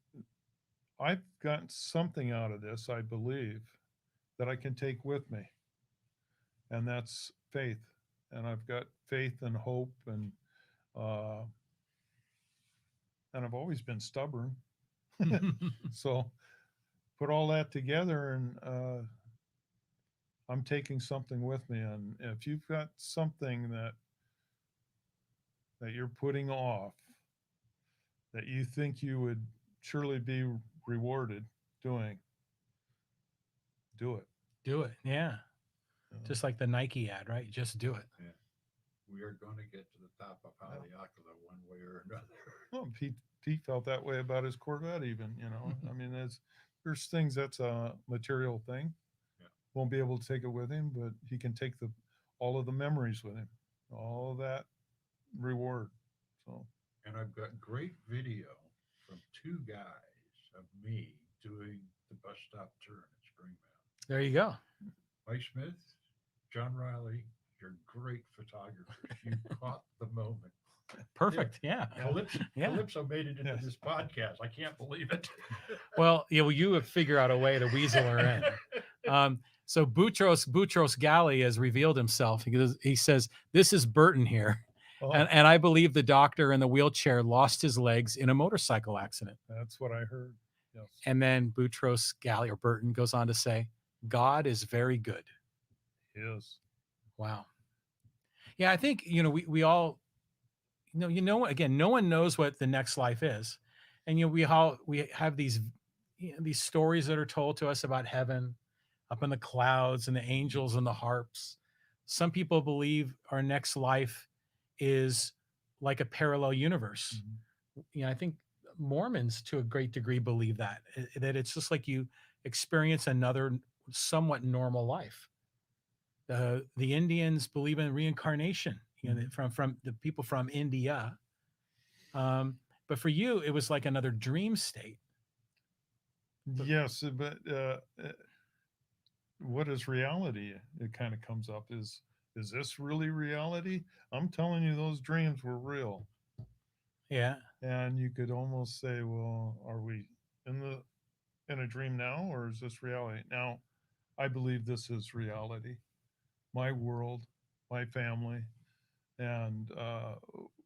I've gotten something out of this, I believe, that I can take with me, and that's faith. And I've got faith and hope, uh, and I've always been stubborn. So put all that together, and I'm taking something with me. And if you've got something that you're putting off, that you think you would surely be rewarded doing, do it. Do it. Yeah. You know? Just like the Nike ad, right? Just do it. Yeah. We are going to get to the top of Haleakala one way or another. Well, Pete felt that way about his Corvette, even. I mean, there's things that's a material thing. Yeah. Won't be able to take it with him, but he can take all of the memories with him, all of that reward. So. And I've got great video from two guys of me doing the bus stop turn at Spring Mountain. There you go. Mike Smith, John Riley, you're great photographers. You caught the moment. Perfect. Yeah. Calypso made it into this podcast. I can't believe it. Well, you would figure out a way to weasel her in. So Boutros Ghali has revealed himself. He says, "This is Burton here." Oh, And I believe the doctor in the wheelchair lost his legs in a motorcycle accident. that's what I heard. Yes. And then Boutros Ghali, or Burton, goes on to say, "God is very good." Yes. Wow. Yeah, I think, we all, again, no one knows what the next life is. And, we have these stories that are told to us about heaven up in the clouds and the angels and the harps. Some people believe our next life is like a parallel universe. Mhm. I think Mormons to a great degree believe that it's just like you experience another somewhat normal life. The Indians believe in reincarnation, from the people from India. But for you, it was like another dream state. Yes, but what is reality? It kind of comes up. Is this really reality? I'm telling you, those dreams were real. Yeah. And you could almost say, well, are we in a dream now, or is this reality? Now, I believe this is reality. My world, my family, and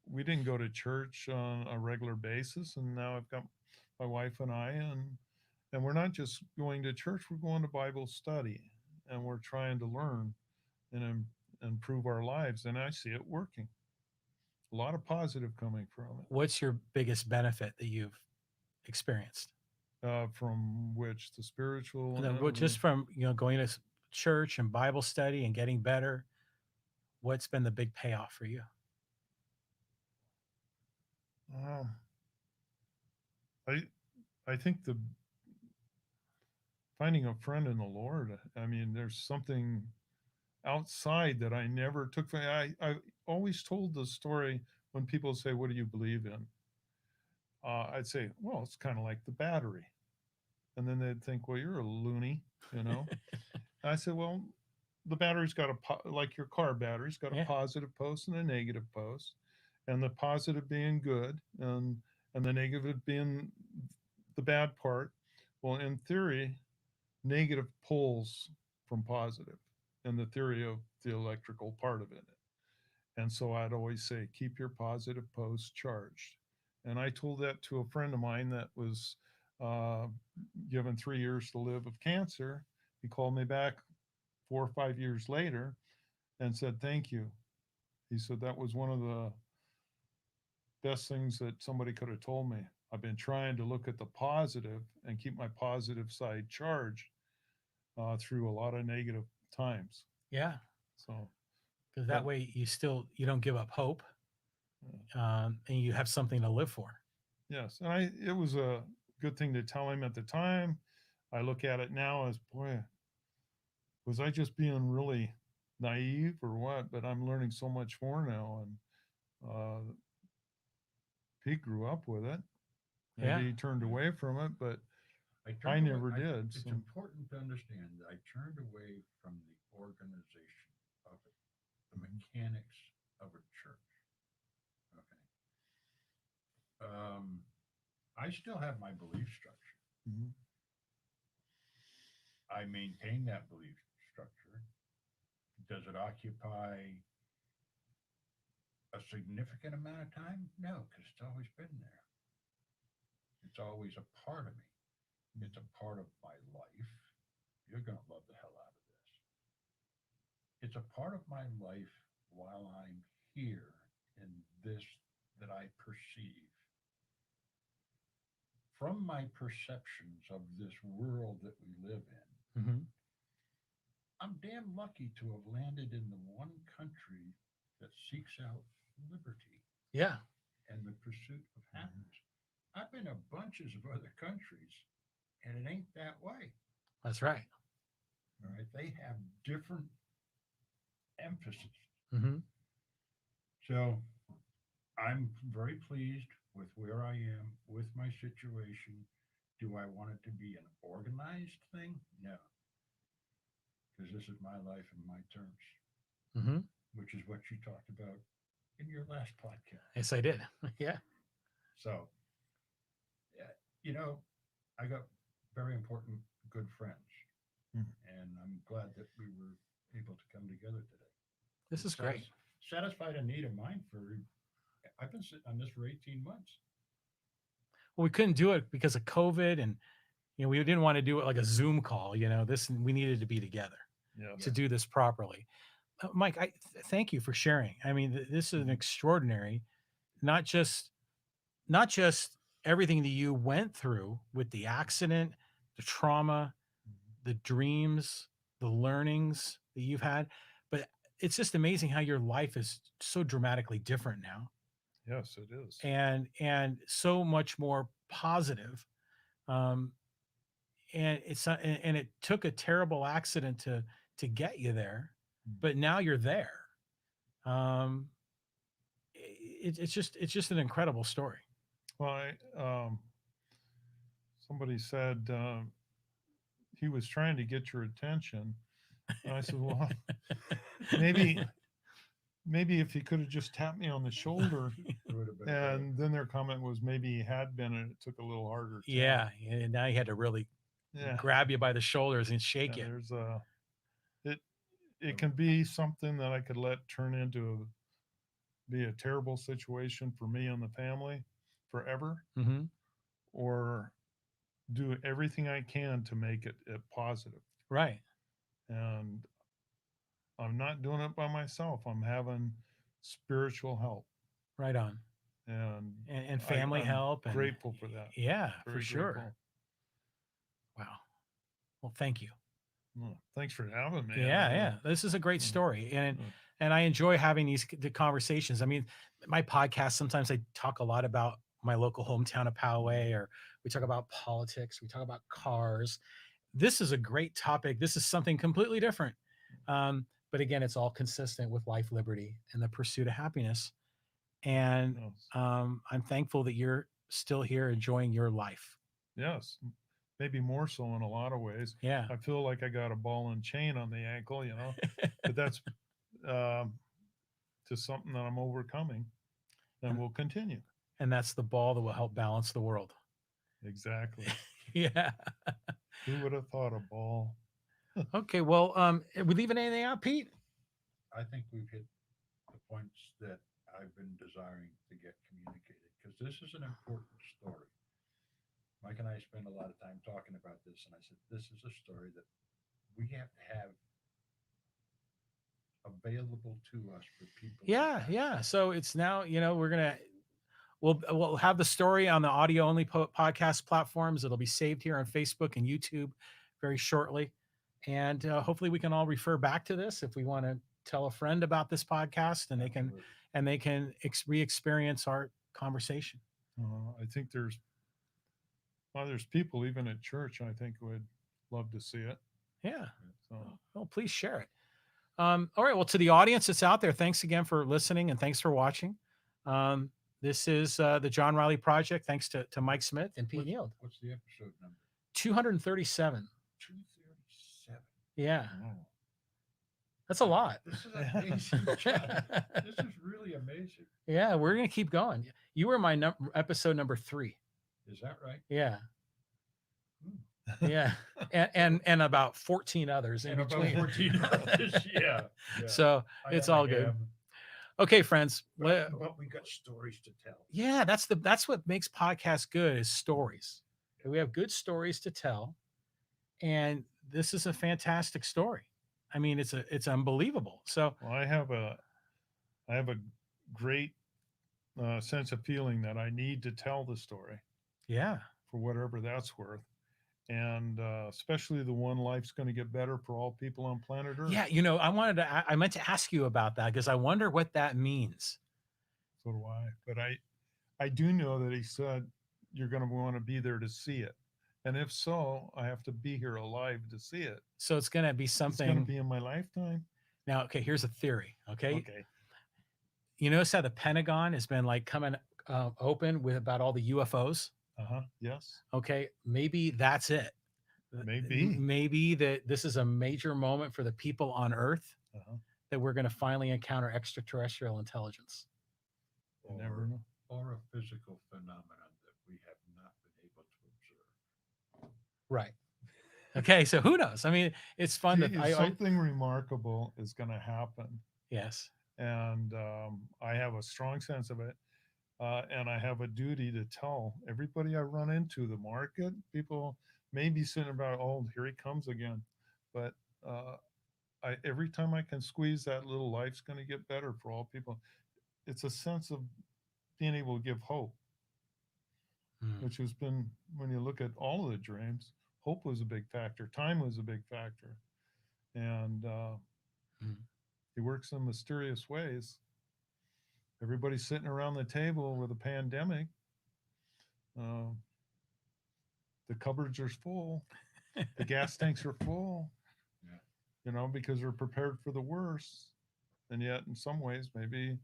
we didn't go to church on a regular basis, and now I've got my wife and I, and we're not just going to church, we're going to Bible study, and we're trying to learn and improve our lives, and I see it working. A lot of positive coming from it. What's your biggest benefit that you've experienced? From which the spiritual, Just from going to church and Bible study and getting better. What's been the big payoff for you? I think finding a friend in the Lord. I mean, there's something outside that I never took. I always told the story when people say, "What do you believe in?" I'd say, "Well, it's kind of like the battery," and then they'd think, "Well, you're a loony," I said, "Well, the battery's got like your car battery's got a positive post and a negative post, and the positive being good, and the negative being the bad part. Well, in theory, negative pulls from positive, and the theory of the electrical part of it. And so I'd always say, keep your positive post charged. And I told that to a friend of mine that was given 3 years to live of cancer. He called me back 4 or 5 years later and said, thank you. He said, that was one of the best things that somebody could have told me. I've been trying to look at the positive and keep my positive side charged through a lot of negative times. Yeah. So, because that way you don't give up hope, and you have something to live for. Yes, and it was a good thing to tell him at the time. I look at it now as, boy, was I just being really naive or what? But I'm learning so much more now, and Pete grew up with it. Maybe he turned away from it, but I never did. It's So. important to understand that I turned away from the organization of it, the mechanics of a church. Okay. I still have my belief structure. Mhm. I maintain that belief structure. Does it occupy a significant amount of time? No, because it's always been there. It's always a part of me. It's a part of my life. You're going to love the hell out of this. It's a part of my life while I'm here in this that I perceive. From my perceptions of this world that we live in, Mhm. I'm damn lucky to have landed in the one country that seeks out liberty Yeah, and the pursuit of happiness. I've been to bunches of other countries, and it ain't that way. that's right. All right, they have different emphasis. Hmm. So I'm very pleased with where I am with my situation. Do I want it to be an organized thing? No, because this is my life and my terms, Hmm. which is what you talked about in your last podcast. Yes, I did. Yeah. So, yeah, you know, I got very important, good friends, Mhm. and I'm glad that we were able to come together today. This is great. Satisfied a need of mine for. I've been sitting on this for 18 months. Well, we couldn't do it because of COVID, and we didn't want to do it like a Zoom call. This we needed to be together Yes. to do this properly. Mike, thank you for sharing. I mean, this is an extraordinary, not just everything that you went through with the accident, the trauma, the dreams, the learnings that you've had, but it's just amazing how your life is so dramatically different now, Yes, it is. and so much more positive. Um, and it's not, and it took a terrible accident to get you there, but now you're there. Um, it's just an incredible story. Well, somebody said he was trying to get your attention, and I said, "Well, maybe if he could have just tapped me on the shoulder." It would have been better. And then their comment was maybe he had been, and it took a little harder. Yeah, and now you had to really Yeah. grab you by the shoulders and shake Yeah, you. there's it can be something that I could let turn into be a terrible situation for me and the family forever, Hmm. or do everything I can to make it positive. Right, And I'm not doing it by myself. I'm having spiritual help, right on, and and family I'm help, and grateful for that. yeah, for Very sure. grateful. Wow. Well, thank you. Well, thanks for having me. Yeah. This is a great story, and I enjoy having the conversations. I mean, my podcast, sometimes I talk a lot about my local hometown of Poway, or we talk about politics, we talk about cars. This is a great topic. This is something completely different. But again, it's all consistent with life, liberty, and the pursuit of happiness. And Yes. I'm thankful that you're still here enjoying your life. Yes. Maybe more so in a lot of ways. Yeah. I feel like I got a ball and chain on the ankle, but that's to something that I'm overcoming, and will continue. And that's the ball that will help balance the world. Exactly. Yeah. Who would have thought a ball? Okay. Well, we leaving anything out, Pete? I think we've hit the points that I've been desiring to get communicated, because this is an important story. Mike and I spend a lot of time talking about this, and I said, this is a story that we have to have available to us for people. Yeah. So it's now, we'll have the story on the audio only podcast platforms. It'll be saved here on Facebook and YouTube very shortly. And hopefully we can all refer back to this if we want to tell a friend about this podcast, and they can re-experience our conversation. I think there's people even at church, I think, would love to see it. Yeah. So, well, please share it. All right. Well, to the audience that's out there, thanks again for listening, and thanks for watching. This is the John Riley Project. Thanks to Mike Smith and Pete Yield. What's the episode number? 237. 237. Yeah, Wow. that's a lot. This is amazing, John. This is really amazing. Yeah, we're gonna keep going. You were my episode number 3. Is that right? Yeah, Hmm. yeah, and about 14 others in And about between. 14 others. Yeah. Yeah. So I it's am a all good. ham, Okay, friends. but we got stories to tell. Yeah, that's what makes podcasts good is stories. We have good stories to tell, and this is a fantastic story. I mean, it's unbelievable. So Well, I have a great sense of feeling that I need to tell the story yeah, for whatever that's worth. And especially the one life's going to get better for all people on planet Earth. yeah. I meant to ask you about that because I wonder what that means. So do I. But I do know that he said you're going to want to be there to see it. And if so, I have to be here alive to see it. So it's going to be It's going something. to be in my lifetime. Now, okay, here's a theory. Okay, Okay. you notice how the Pentagon has been like coming open with about all the UFOs. Yes. Okay, maybe that's it. Maybe. Maybe that this is a major moment for the people on Earth Uh-huh. that we're going to finally encounter extraterrestrial intelligence. You never know. Or a physical phenomenon that we have not been able to observe. Right. Okay, so who knows? I mean, it's fun that Something remarkable is going to happen. yes. And I have a strong sense of it. And I have a duty to tell everybody I run into, the market, people may be sitting about, oh, here he comes again. But every time I can squeeze that little life's going to get better for all people. It's a sense of being able to give hope, which has been, when you look at all of the dreams, hope was a big factor. Time was a big factor. And he works in mysterious ways. Everybody's sitting around the table with a pandemic. The cupboards are full. The gas tanks are full. Yeah. You know, because they're prepared for the worst. And yet, in some ways, maybe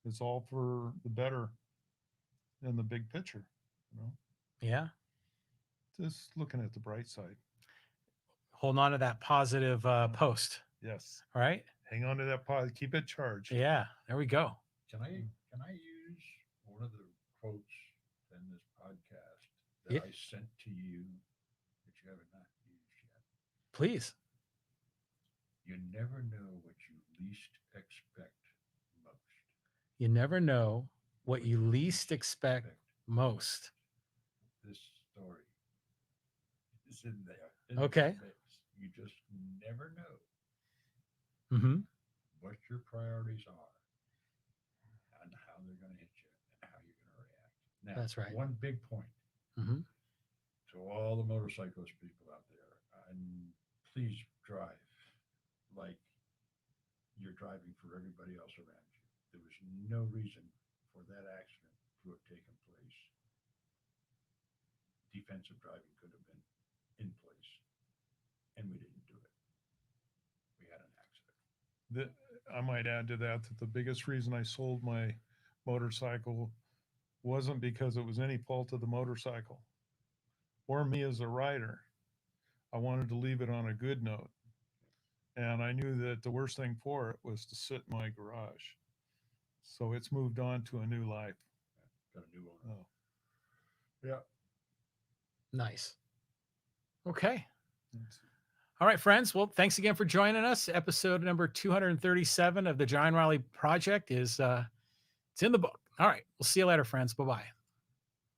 it's all for the better in the big picture. You know, Yeah. just looking at the bright side. Holding on to that positive post. Yes. All right. Hang on to that pod. Keep it charged. Yeah. There we go. Can I use one of the quotes in this podcast that Yeah. I sent to you that you have not used yet? Please. You never know what you least expect most. You never know what you least expect most. This story is in there. in Okay. the mix. You just never know Mm-hmm. what your priorities are and how they're going to hit you and how you're going to react. Now, That's right. One big point Mm-hmm. to all the motorcyclist people out there, and please drive like you're driving for everybody else around you. There was no reason for that accident to have taken place. Defensive driving could have been in place, and we didn't do it. We had an accident. I might add to that the biggest reason I sold my motorcycle wasn't because it was any fault of the motorcycle or me as a rider. I wanted to leave it on a good note. And I knew that the worst thing for it was to sit in my garage. So it's moved on to a new life. Got a new one. Oh. Yeah. Nice. Okay. It's- All right, friends. Well, thanks again for joining us. Episode number 237 of the John Riley Project is it's in the book. All right. We'll see you later, friends. Bye-bye.